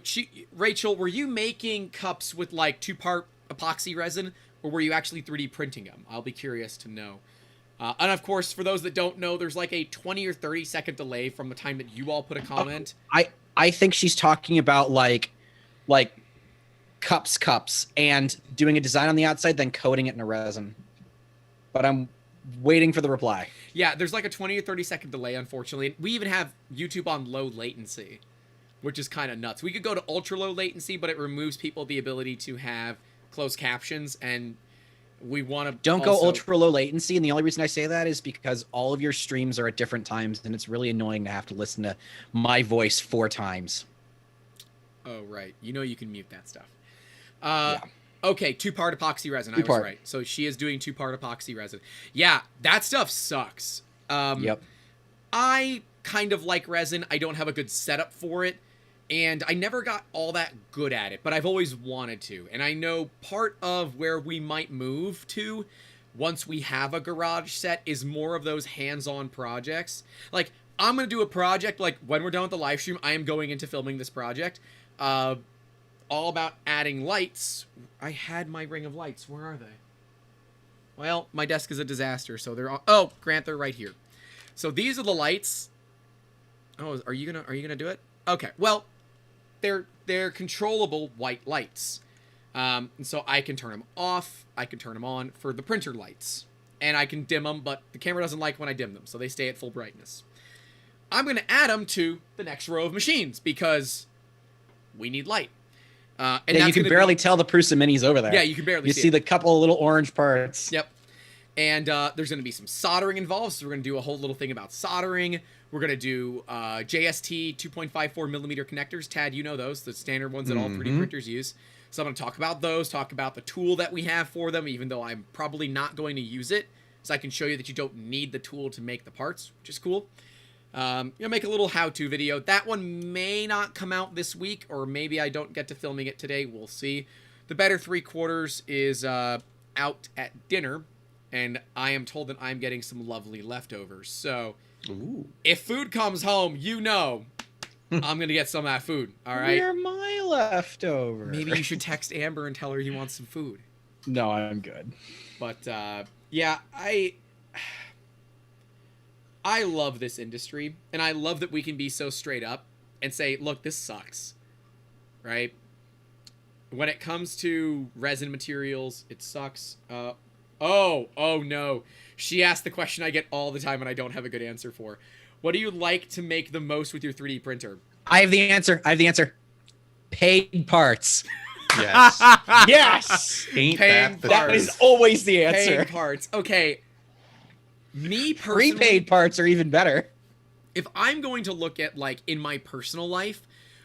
Rachel, were you making cups with like 2-part epoxy resin, or were you actually 3D printing them? I'll be curious to know. And of course, for those that don't know, there's like a 20 or 30-second delay from the time that you all put a comment. I think she's talking about like cups and doing a design on the outside, then coating it in a resin. But I'm waiting for the reply. Yeah, there's like a 20 or 30-second delay, unfortunately. We even have YouTube on low latency, which is kind of nuts. We could go to ultra low latency, but it removes people the ability to have closed captions, and we want to Don't go ultra low latency, and the only reason I say that is because all of your streams are at different times, and it's really annoying to have to listen to my voice 4 times. Oh, right. You can mute that stuff. Yeah. Okay, 2-part epoxy resin. I was right. So she is doing 2-part epoxy resin. Yeah, that stuff sucks. Yep. I kind of like resin. I don't have a good setup for it, and I never got all that good at it, but I've always wanted to. And I know part of where we might move to once we have a garage set is more of those hands-on projects. Like, I'm going to do a project, like, when we're done with the live stream, I am going into filming this project. All about adding lights. I had my ring of lights. Where are they? Well, my desk is a disaster, so they're all... Oh, Grant, they're right here. So these are the lights. Oh, are you gonna do it? Okay. Well, they're controllable white lights. And so I can turn them off. I can turn them on for the printer lights, and I can dim them. But the camera doesn't like when I dim them, so they stay at full brightness. I'm gonna add them to the next row of machines because we need light. And you can barely tell the Prusa Minis over there. Yeah, you can barely see the couple of little orange parts. Yep. And there's going to be some soldering involved, so we're going to do a whole little thing about soldering. We're going to do JST 2.54 millimeter connectors. Tad, you know those, the standard ones that all 3D printers use. So I'm going to talk about those, talk about the tool that we have for them, even though I'm probably not going to use it. So I can show you that you don't need the tool to make the parts, which is cool. Make a little how-to video. That one may not come out this week, or maybe I don't get to filming it today. We'll see. The Better 3/4 is out at dinner, and I am told that I'm getting some lovely leftovers. So, if food comes home, I'm going to get some of that food, all right? Where are my leftovers? Maybe you should text Amber and tell her you want some food. No, I'm good. But, yeah, I love this industry, and I love that we can be so straight up and say, look, this sucks, right? When it comes to resin materials, it sucks. Oh no. She asked the question I get all the time and I don't have a good answer for. What do you like to make the most with your 3D printer? I have the answer. Paid parts. Yes. Yes. Ain't Paying that the That parts. is always the answer. Paid parts. Okay. Me personally, Prepaid parts are even better. if I'm going to look at, like, in my personal life,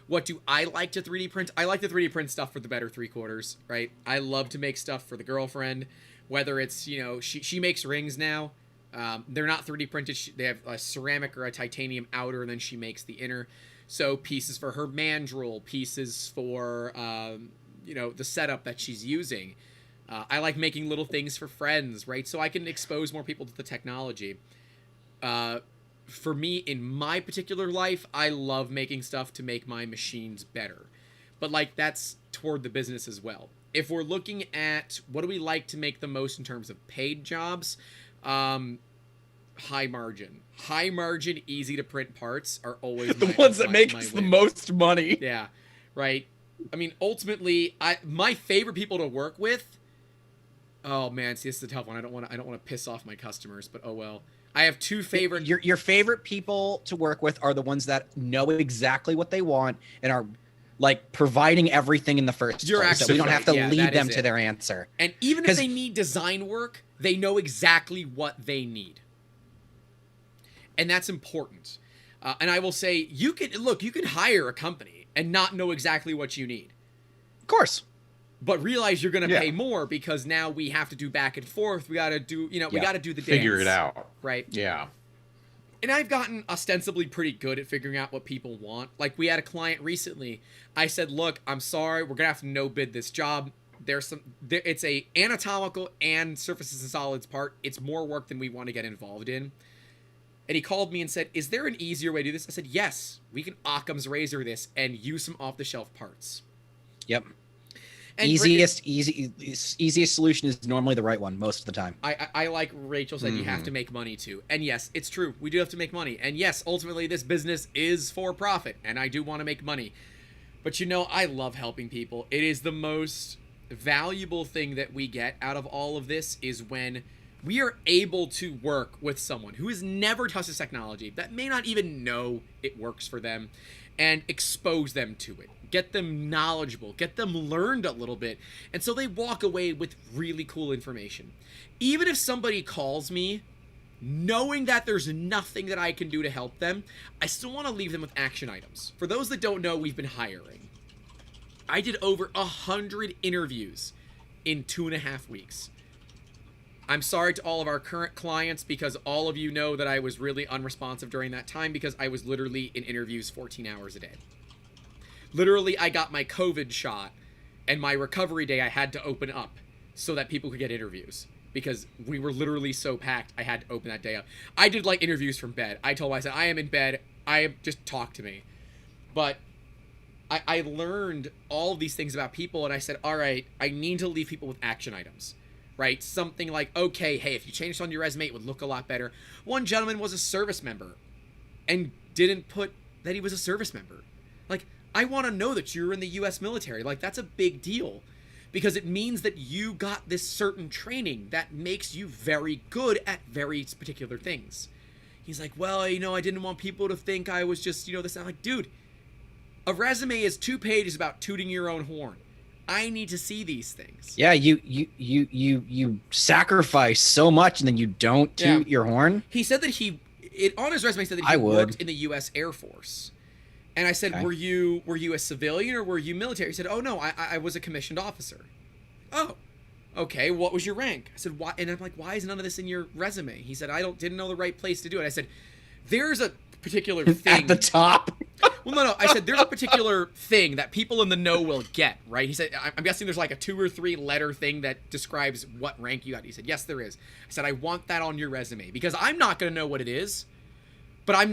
what do I like to 3D print? I like to 3D print stuff for the Better 3/4, right? I love to make stuff for the girlfriend, whether it's, she makes rings now. They're not 3D printed. They have a ceramic or a titanium outer, and then she makes the inner. So pieces for her mandrel, pieces for, the setup that she's using. I like making little things for friends, right? So I can expose more people to the technology. For me, in my particular life, I love making stuff to make my machines better. But, like, that's toward the business as well. If we're looking at what do we like to make the most in terms of paid jobs, high margin. High margin, easy to print parts are always The ones that make us the most money. Yeah, right. I mean, ultimately, my favorite people to work with. Oh man, see, this is a tough one. I don't want to piss off my customers, but oh well. I have two favorite. Your favorite people to work with are the ones that know exactly what they want and are like providing everything in the first You're place. So actually we don't have to right. Yeah, lead that them is to it. their answer. And even if 'Cause- they need design work, they know exactly what they need. And that's important. And I will say, you can hire a company and not know exactly what you need. Of course. But realize you're going to Yeah. pay more because now we have to do back and forth. We got to do, we got to do the dance. Figure it out. Right. Yeah. And I've gotten ostensibly pretty good at figuring out what people want. Like, we had a client recently. I said, look, I'm sorry. We're going to have to no-bid this job. It's a anatomical and surfaces and solids part. It's more work than we want to get involved in. And he called me and said, is there an easier way to do this? I said, yes. We can Occam's razor this and use some off-the-shelf parts. Yep. And easiest solution is normally the right one most of the time. I like Rachel said, you have to make money too. And yes, it's true. We do have to make money. And yes, ultimately this business is for profit, and I do want to make money. But I love helping people. It is the most valuable thing that we get out of all of this is when we are able to work with someone who has never touched this technology, that may not even know it works for them, and expose them to it. Get them knowledgeable, get them learned a little bit, and so they walk away with really cool information. Even if somebody calls me, knowing that there's nothing that I can do to help them, I still want to leave them with action items. For those that don't know, we've been hiring. I did over 100 interviews in 2.5 weeks. I'm sorry to all of our current clients because all of you know that I was really unresponsive during that time because I was literally in interviews 14 hours a day. Literally, I got my COVID shot, and my recovery day I had to open up so that people could get interviews because we were literally so packed I had to open that day up. I did interviews from bed. I told myself, I am in bed. Just talk to me. But I learned all of these things about people, and I said, all right, I need to leave people with action items. Right? Something like, okay, hey, if you changed on your resume, it would look a lot better. One gentleman was a service member and didn't put that he was a service member. I want to know that you're in the U.S. military. That's a big deal because it means that you got this certain training that makes you very good at very particular things. He's like, well, I didn't want people to think I was just, this. I'm like, dude, a resume is 2 pages about tooting your own horn. I need to see these things. Yeah, you sacrifice so much and then you don't toot your horn. He said that on his resume said that he worked in the U.S. Air Force. And I said, okay. Were you a civilian or were you military? He said, oh, no, I was a commissioned officer. Oh, okay. What was your rank? I said, why? And I'm like, why is none of this in your resume? He said, I didn't know the right place to do it. I said, there's a particular thing. At the top? Well, no. I said, there's a particular thing that people in the know will get, right? He said, I'm guessing there's a 2 or 3 letter thing that describes what rank you got. He said, yes, there is. I said, I want that on your resume because I'm not going to know what it is, but I'm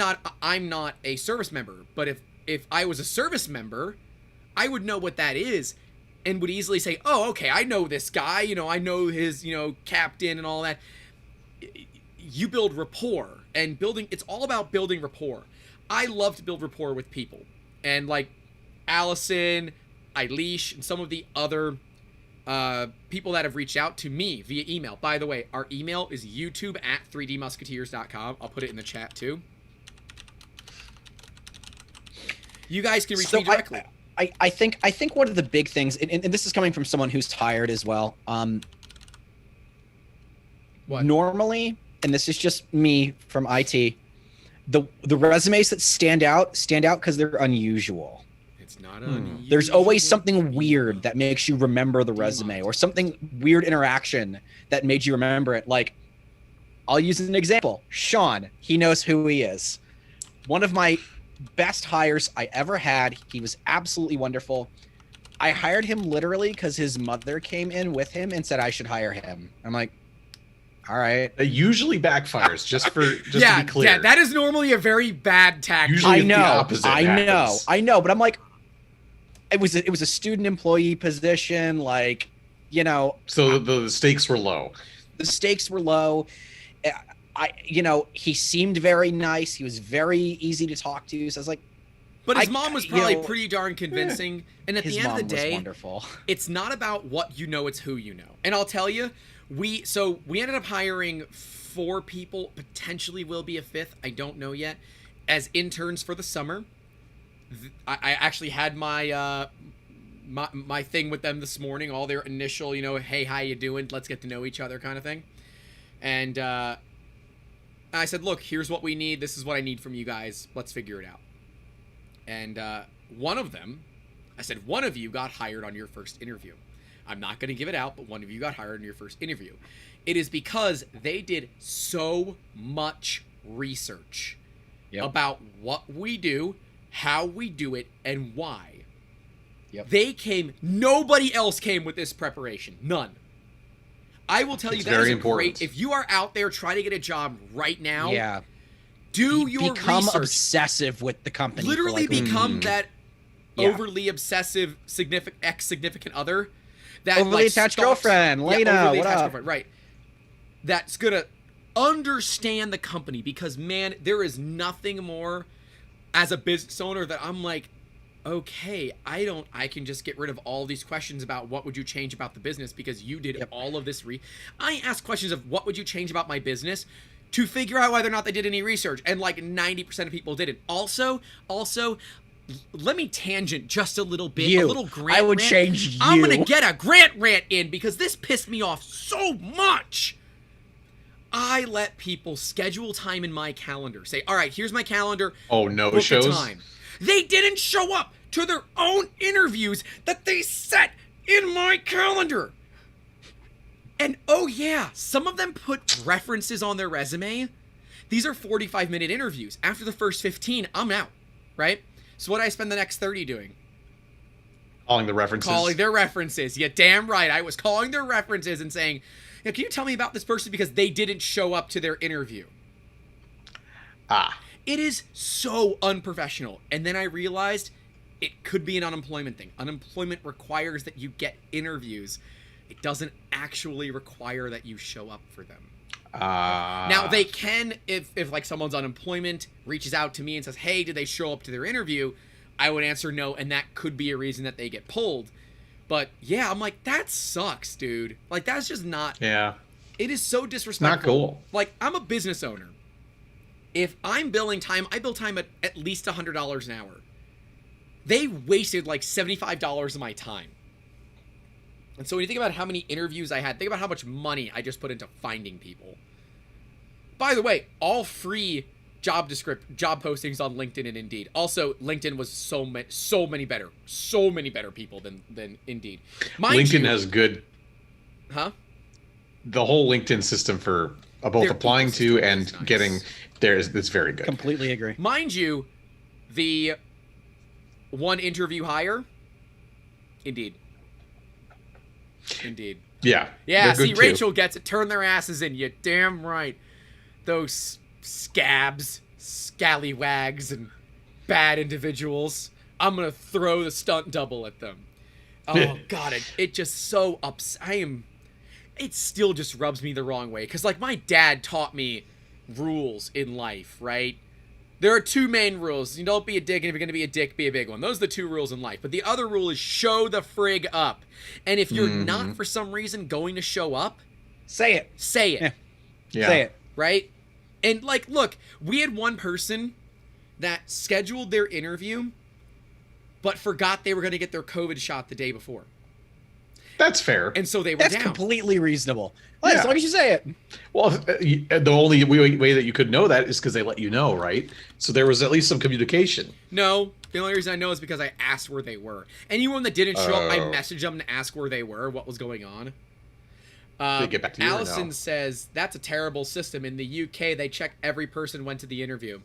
not a service member. But if I was a service member, I would know what that is and would easily say, oh, okay, I know this guy, I know his, captain and all that. You build rapport and it's all about building rapport. I love to build rapport with people. And Allison, Eilish, and some of the other people that have reached out to me via email. By the way, our email is youtube@3dmusketeers.com. I'll put it in the chat too. You guys can reach me directly. I think one of the big things, and this is coming from someone who's tired as well. What? Normally, and this is just me from IT, the resumes that stand out because they're unusual. It's not unusual. There's always something weird that makes you remember the resume, or something weird interaction that made you remember it. I'll use an example. Sean, he knows who he is. One of my best hires I ever had. He was absolutely wonderful. I hired him literally because his mother came in with him and said I should hire him. I'm like, all right. It usually backfires, just to be clear. Yeah, that is normally a very bad tactic. Usually the opposite happens. I know, but I'm like, it was a student employee position, So the stakes were low. The stakes were low. He seemed very nice. He was very easy to talk to. So I was like, but his mom was probably pretty darn convincing. And at the end of the day, wonderful. It's not about what you know, it's who you know. And I'll tell you, we ended up hiring 4 people, potentially will be a 5th, I don't know yet, as interns for the summer. I actually had my my thing with them this morning, all their initial, hey, how you doing? Let's get to know each other kind of thing. And I said, look, here's what we need. This is what I need from you guys. Let's figure it out. And one of them, I said, one of you got hired on your first interview. I'm not going to give it out, but one of you got hired on your first interview. It is because they did so much research about what we do, how we do it, and why. Nobody else came with this preparation. None. I will tell you that is great. If you are out there trying to get a job right now, do your become research. Obsessive with the company. Literally become that overly obsessive significant other that Overly like, attached stalks- girlfriend, Lena, overly what attached up? girlfriend, right? That's gonna understand the company, because man, there is nothing more as a business owner that I'm like, okay, I can just get rid of all these questions about what would you change about the business, because you did all of this I ask questions of what would you change about my business to figure out whether or not they did any research, and like 90% of people didn't. Also, let me tangent just a little bit. A little grant I would rant. change you. I'm gonna get a grant rant in, because this pissed me off so much. I let people schedule time in my calendar. Say, all right, here's my calendar. Oh, no book a shows? time. They didn't show up to their own interviews that they set in my calendar. And oh yeah, some of them put references on their resume. These are 45-minute interviews. After the first 15, I'm out, right? So what do I spend the next 30 doing? Calling the references. Calling their references. Yeah, damn right. I was calling their references and saying, can you tell me about this person, because they didn't show up to their interview? It is so unprofessional. And then I realized it could be an unemployment thing. Unemployment requires that you get interviews. It doesn't actually require that you show up for them. Now, they can, if like someone's unemployment reaches out to me and says, hey, did they show up to their interview? I would answer no, and that could be a reason that they get pulled. But yeah, I'm like, that sucks, dude. Like, that's just not... Yeah. It is so disrespectful. Not cool. Like, I'm a business owner. If I'm billing time, I bill time at least $100 an hour. They wasted like $75 of my time. And so when you think about how many interviews I had, think about how much money I just put into finding people. By the way, all free job postings on LinkedIn and Indeed. Also, LinkedIn was so many better people than Indeed. LinkedIn has good... Huh? The whole LinkedIn system for both Their applying to ecosystem and is nice. getting there is very good. Completely agree. Mind you, the one interview hire, Indeed. Yeah. Yeah, they're see, good too. Rachel gets it. Turn their asses in. You damn right. Those scabs, scallywags, and bad individuals. I'm gonna throw the stunt double at them. Oh God, it just so it still just rubs me the wrong way. Cause like my dad taught me rules in life, right? There are two main rules. You don't be a dick, and if you're going to be a dick, be a big one. Those are the two rules in life. But the other rule is show the frig up. And if you're not, for some reason, going to show up, say it. Say it. Yeah. Say it. Right? And, like, look, we had one person that scheduled their interview, but forgot they were going to get their COVID shot the day before. That's fair. And so they were That's down. completely reasonable. Well, Yeah. as long as you say it. Well, the only way that you could know that is because they let you know, right? So there was at least some communication. No, the only reason I know is because I asked where they were. Anyone that didn't show up, I Oh. messaged them to ask where they were, what was going on. Did they get back to you or no? Allison says, that's a terrible system. In the UK, they check every person went to the interview.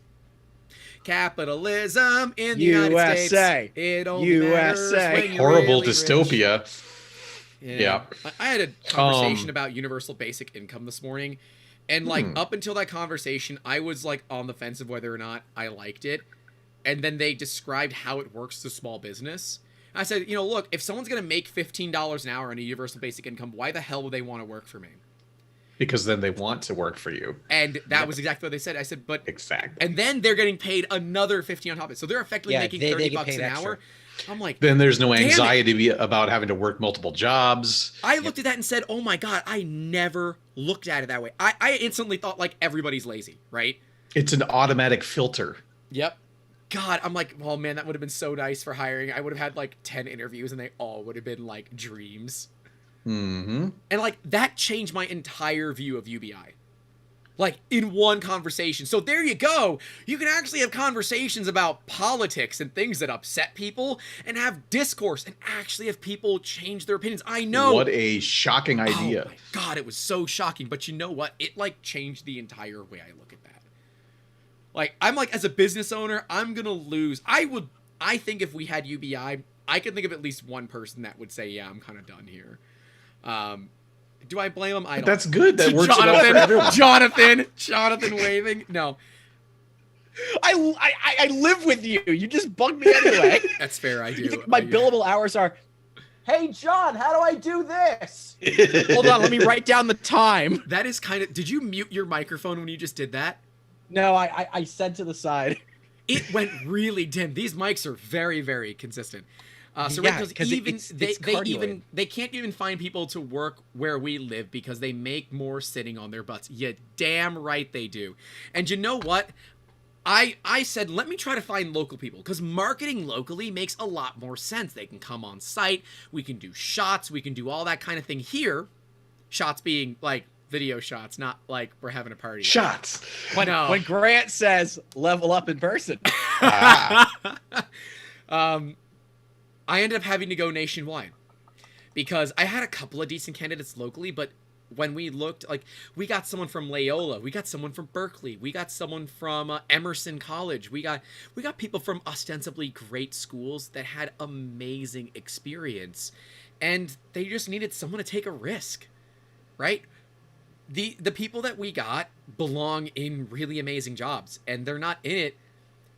Capitalism in the United USA. States. It only matters USA. when you're Horrible really rich. dystopia. Yeah. I had a conversation about universal basic income this morning. And like up until that conversation, I was like on the fence of whether or not I liked it. And then they described how it works to small business. I said, you know, look, if someone's going to make $15 an hour on a universal basic income, why the hell would they want to work for me? Because then they want to work for you. And that was exactly what they said. I said, but... Exactly. And then they're getting paid another 15 on top of it. So they're effectively making they 30 get bucks paid an extra. hour. I'm like... Then there's no Damn it. anxiety about having to work multiple jobs. I looked at that and said, oh my God, I never looked at it that way. I instantly thought like everybody's lazy, right? It's an automatic filter. Yep. God, I'm like, well, man, that would have been so nice for hiring. I would have had like 10 interviews and they all would have been like dreams. Mm-hmm. And like that changed my entire view of UBI. Like in one conversation. So there you go. You can actually have conversations about politics and things that upset people and have discourse and actually have people change their opinions. I know. What a shocking idea. Oh my God, it was so shocking. But you know what? It like changed the entire way I look at that. Like, I'm like, as a business owner, I'm going to lose. I think if we had UBI, I could think of at least one person that would say, yeah, I'm kind of done here. Do I blame him? I don't. That's good. That works it out for everyone. Jonathan waving. No, I live with you. You just bug me anyway. that's fair. I do. You think my I do. billable hours are Hey, John, how do I do this? Hold on, let me write down the time. That is kind of. Did you mute your microphone when you just did that? No, I said to the side. It went really dim. These mics are very, very consistent. So Yeah, because 'cause even it's they cardioid. they can't even find people to work where we live because they make more sitting on their butts. Yeah, damn right they do. And you know what? I said, let me try to find local people because marketing locally makes a lot more sense. They can come on site. We can do shots. We can do all that kind of thing here. Shots being like video shots, not like we're having a party. Shots. When Grant says level up in person. I ended up having to go nationwide because I had a couple of decent candidates locally, but when we looked, like, we got someone from Loyola, we got someone from Berkeley, we got someone from Emerson College, we got people from ostensibly great schools that had amazing experience, and they just needed someone to take a risk, right? The people that we got belong in really amazing jobs, and they're not in it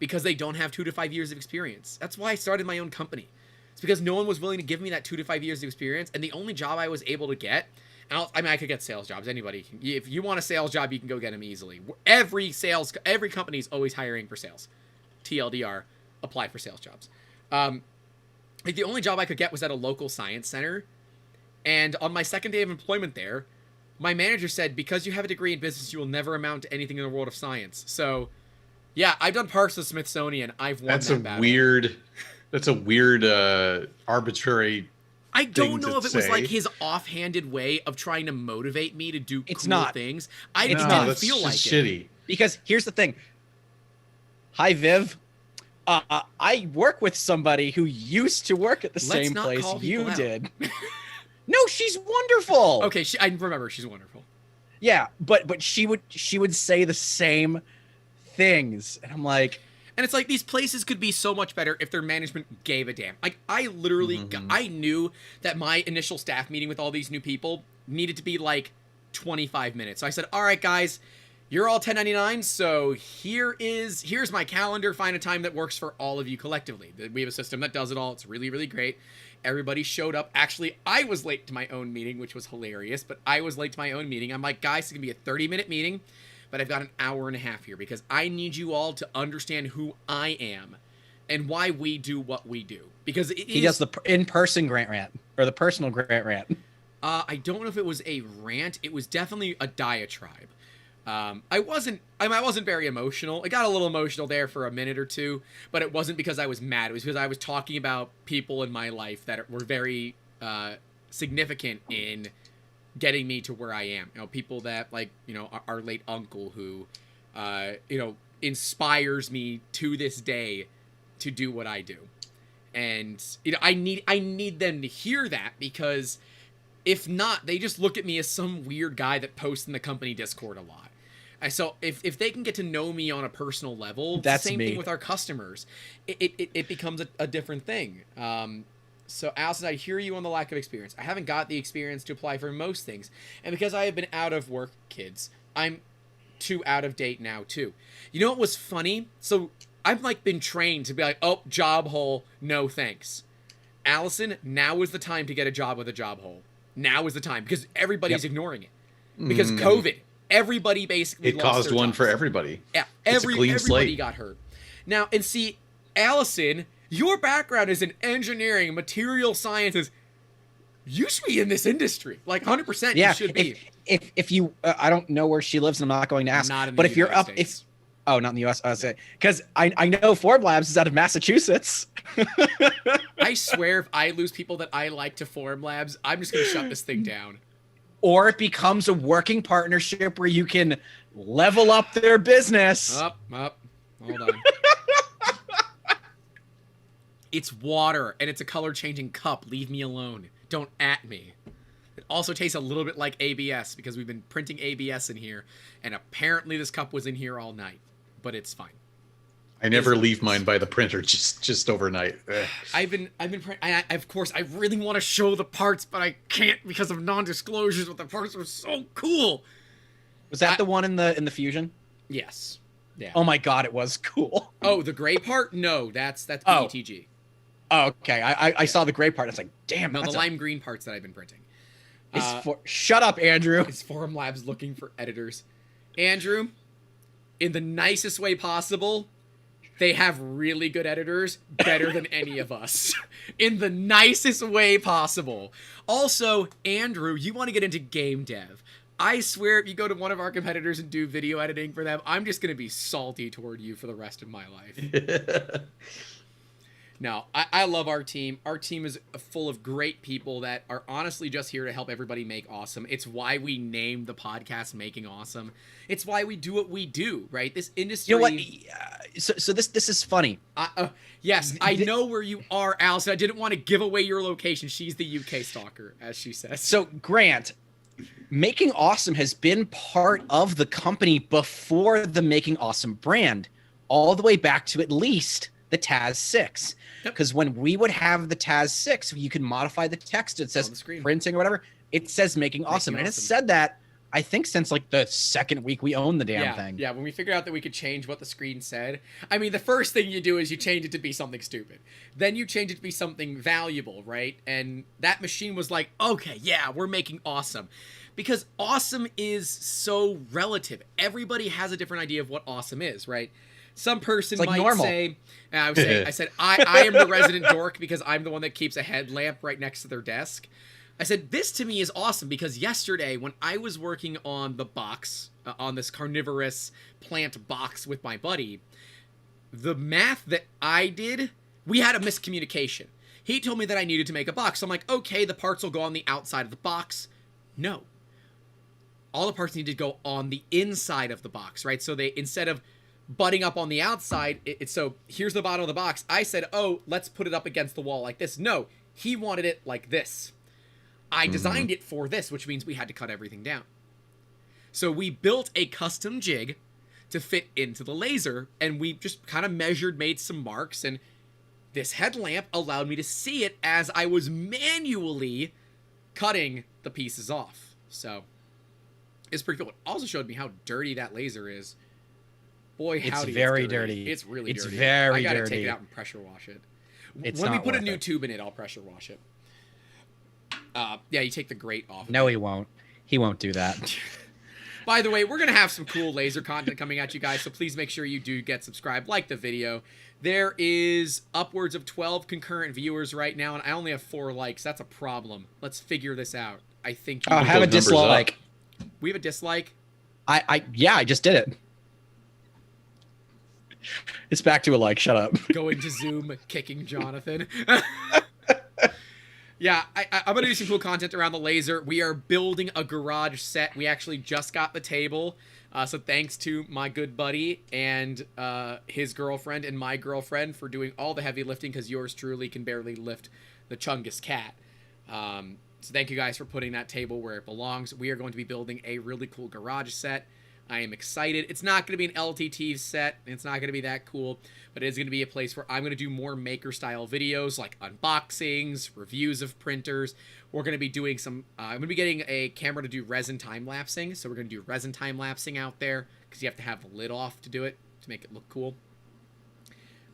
because they don't have 2 to 5 years of experience. That's why I started my own company. It's because no one was willing to give me that 2 to 5 years of experience, and the only job I was able to get, I could get sales jobs. Anybody can. If you want a sales job, you can go get them easily. Every company is always hiring for sales. TLDR, apply for sales jobs. Like the only job I could get was at a local science center, and on my second day of employment there, my manager said, because you have a degree in business, you will never amount to anything in the world of science. So, yeah, I've done parks of the Smithsonian. I've won That's that a battle. weird. That's a weird arbitrary. I don't know if it was say. like his offhanded way of trying to motivate me to do It's cool not. things. I It's didn't not. That's feel just like it. shitty. Because here's the thing. Hi, Viv. I work with somebody who used to work at the Let's same not place call you people out. did. No, she's wonderful. Okay, I remember she's wonderful. Yeah, but she would say the same things, and I'm like, And it's like these places could be so much better if their management gave a damn. Like I literally, I knew that my initial staff meeting with all these new people needed to be like 25 minutes. So I said, all right, guys, you're all 1099. So here's my calendar. Find a time that works for all of you collectively. We have a system that does it all. It's really, really great. Everybody showed up. Actually, I was late to my own meeting, which was hilarious, but I was late to my own meeting. I'm like, guys, it's going to be a 30-minute meeting, but I've got an hour and a half here because I need you all to understand who I am and why we do what we do. Because he does the in-person Grant rant, or the personal Grant rant. I don't know if it was a rant. It was definitely a diatribe. I wasn't very emotional. I got a little emotional there for a minute or two, but it wasn't because I was mad. It was because I was talking about people in my life that were very significant in getting me to where I am. You know, people that, like, you know, our late uncle who, you know, inspires me to this day to do what I do. And, you know, I need them to hear that, because if not, they just look at me as some weird guy that posts in the company Discord a lot. So if they can get to know me on a personal level, That's the same me. thing with our customers. It becomes a different thing. So Allison, I hear you on the lack of experience. I haven't got the experience to apply for most things. And because I have been out of work, kids, I'm too out of date now too. You know what was funny? So I've like been trained to be like, oh, job hole, no thanks. Allison, now is the time to get a job with a job hole. Now is the time, because everybody's ignoring it. Because COVID, everybody basically It lost caused their one jobs. for everybody. Yeah, It's a clean everybody slate. got hurt. Now, and see, Allison, your background is in engineering, material sciences. You should be in this industry. Like 100% Yeah, you should be. if you, I don't know where she lives, and I'm not going to ask. Not in the but if you're United up, States. oh, not in the U.S. I was saying, because I know Form Labs is out of Massachusetts. I swear if I lose people that I like to Form Labs, I'm just going to shut this thing down. Or it becomes a working partnership where you can level up their business. Up. Hold on. It's water, and it's a color-changing cup. Leave me alone. Don't at me. It also tastes a little bit like ABS, because we've been printing ABS in here, and apparently this cup was in here all night. But it's fine. I never leave mine by the printer just overnight. Ugh. Of course, I really want to show the parts, but I can't because of non-disclosures, but the parts are so cool. Was that the one in the Fusion? Yes. Yeah. Oh my God, it was cool. Oh, the gray part? No, that's Oh. PETG. Oh, okay. I saw the gray part. It's like, damn. No, the that's lime green parts that I've been printing. Shut up, Andrew. It's Forum Labs looking for editors. Andrew, in the nicest way possible, they have really good editors, better than any of us. In the nicest way possible. Also, Andrew, you want to get into game dev. I swear if you go to one of our competitors and do video editing for them, I'm just going to be salty toward you for the rest of my life. No, I love our team. Our team is full of great people that are honestly just here to help everybody make awesome. It's why we named the podcast Making Awesome. It's why we do what we do, right? This industry... You know what? So this is funny. Yes, I know where you are, Allison. I didn't want to give away your location. She's the UK stalker, as she says. So, Grant, Making Awesome has been part of the company before the Making Awesome brand, all the way back to at least the Taz 6. Because when we would have the Taz 6, you can modify the text. It says printing or whatever. It says Making Awesome. And it said that, I think, since like the second week we owned the damn thing. Yeah, when we figured out that we could change what the screen said. I mean, the first thing you do is you change it to be something stupid. Then you change it to be something valuable, right? And that machine was like, okay, yeah, we're making awesome. Because awesome is so relative. Everybody has a different idea of what awesome is, right? Some person might say, I said, I am the resident dork because I'm the one that keeps a headlamp right next to their desk. I said, this to me is awesome because yesterday when I was working on the box, on this carnivorous plant box with my buddy, the math that I did, we had a miscommunication. He told me that I needed to make a box. So I'm like, okay, the parts will go on the outside of the box. No. All the parts need to go on the inside of the box, right? So they, instead of butting up on the outside, so here's the bottom of the box. I said, oh, let's put it up against the wall like this. No, he wanted it like this. I designed it for this, which means we had to cut everything down. So we built a custom jig to fit into the laser, and we just kind of measured, made some marks, and this headlamp allowed me to see it as I was manually cutting the pieces off. So it's pretty cool. It also showed me how dirty that laser is. Boy, howdy, it's very dirty. It's really dirty. It's very dirty. I gotta take it out and pressure wash it. When we put a new tube in it, I'll pressure wash it. Yeah, you take the grate off. No, he won't. He won't do that. By the way, we're going to have some cool laser content coming at you guys, so please make sure you do get subscribed, like the video. There is upwards of 12 concurrent viewers right now, and I only have 4 likes. That's a problem. Let's figure this out. I think you have a dislike. We have a dislike? Yeah, I just did it. It's back to a like. Shut up. Going to Zoom, kicking Jonathan. Yeah, I'm going to do some cool content around the laser. We are building a garage set. We actually just got the table. So thanks to my good buddy and his girlfriend and my girlfriend for doing all the heavy lifting because yours truly can barely lift the Chungus cat. So thank you guys for putting that table where it belongs. We are going to be building a really cool garage set. I am excited. It's not going to be an LTT set. It's not going to be that cool, but it is going to be a place where I'm going to do more maker-style videos like unboxings, reviews of printers. We're going to be doing some... I'm going to be getting a camera to do resin time-lapsing, so we're going to do resin time-lapsing out there because you have to have the lid off to do it to make it look cool.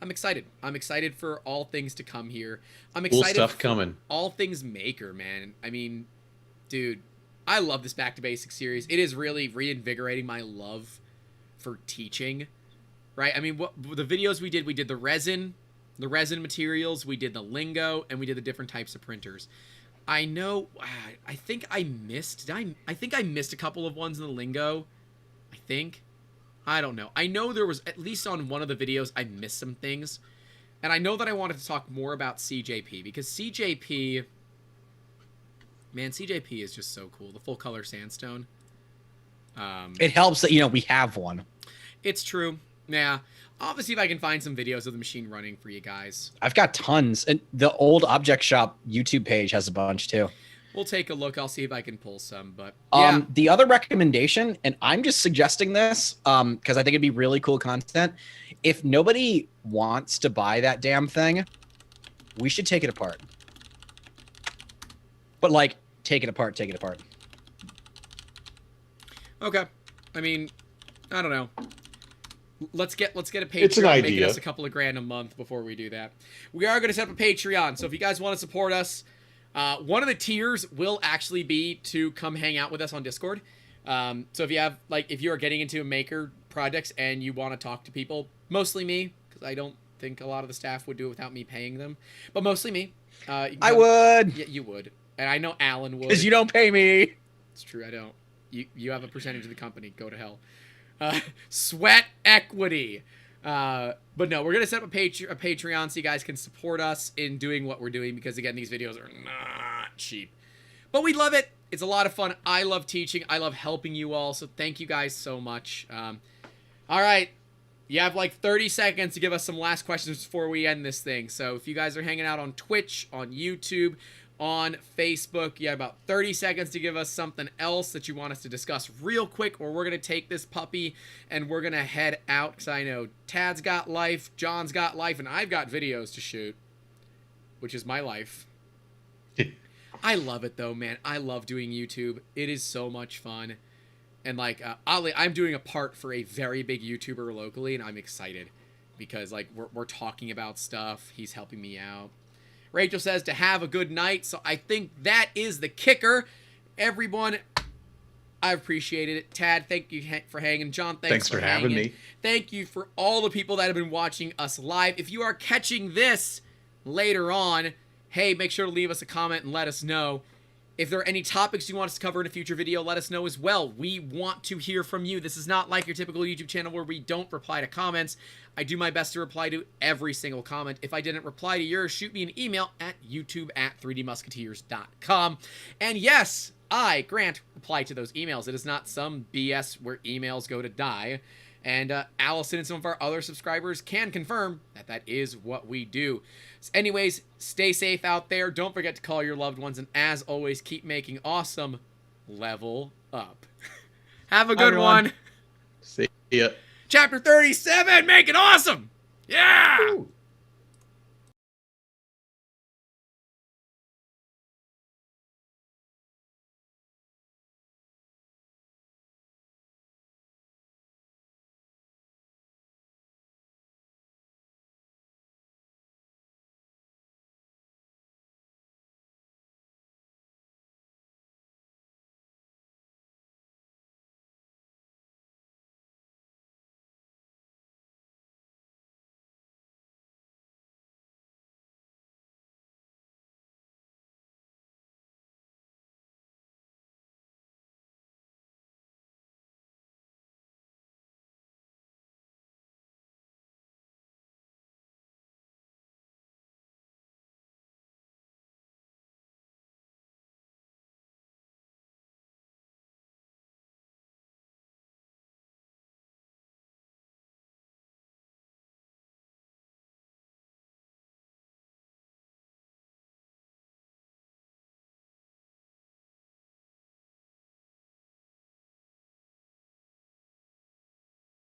I'm excited. I'm excited for all things to come here. I'm excited cool stuff for coming. All things maker, man. I mean, dude... I love this Back to Basics series. It is really reinvigorating my love for teaching, right? I mean, what the videos we did the resin materials, we did the lingo, and we did the different types of printers. I know, I think I missed, I think I missed a couple of ones in the lingo. I don't know. I know there was, at least on one of the videos, I missed some things. And I know that I wanted to talk more about CJP, because CJP... Man, CJP is just so cool. The full color sandstone. It helps that, we have one. It's true. Yeah. Obviously, if I can find some videos of the machine running for you guys. I've got tons. And the old Object Shop YouTube page has a bunch, too. We'll take a look. I'll see if I can pull some. But yeah. The other recommendation, and I'm just suggesting this because I think it'd be really cool content. If nobody wants to buy that damn thing, we should take it apart. But, take it apart. Okay. I mean, I don't know. let's get a Patreon. It's an Making idea. us a couple of grand a month before we do that. We are going to set up a Patreon, so if you guys want to support us, one of the tiers will actually be to come hang out with us on Discord. So if you have if you are getting into maker projects and you want to talk to people, mostly me, because I don't think a lot of the staff would do it without me paying them, but mostly me. I would. Yeah, you would, and I know Alan would. Because you don't pay me. It's true, I don't. You have a percentage of the company. Go to hell. Sweat equity. But no, we're gonna set up a Patreon so you guys can support us in doing what we're doing, because again, these videos are not cheap, but we love it. It's a lot of fun. I love teaching. I love helping you all. So thank you guys so much. All right, you have like 30 seconds to give us some last questions before we end this thing. So if you guys are hanging out on Twitch, on YouTube, on Facebook, you have about 30 seconds to give us something else that you want us to discuss real quick, or we're going to take this puppy and we're going to head out, because I know Tad's got life, John's got life, and I've got videos to shoot, which is my life. I love it though, man. I love doing YouTube. It is so much fun. And oddly, I'm doing a part for a very big YouTuber locally, and I'm excited because we're talking about stuff. He's helping me out. Rachel says to have a good night, so I think that is the kicker. Everyone, I appreciated it. Tad, thank you for hanging. John, thanks for having me. Thank you for all the people that have been watching us live. If you are catching this later on, hey, make sure to leave us a comment and let us know. If there are any topics you want us to cover in a future video, let us know as well. We want to hear from you. This is not like your typical YouTube channel where we don't reply to comments. I do my best to reply to every single comment. If I didn't reply to yours, shoot me an email at youtube@3dmusketeers.com. And yes, I, Grant, reply to those emails. It is not some BS where emails go to die. And Allison and some of our other subscribers can confirm that that is what we do. So anyways, stay safe out there. Don't forget to call your loved ones. And as always, keep making awesome. Level up. Have a good one. See ya. Chapter 37, make it awesome. Yeah. Woo.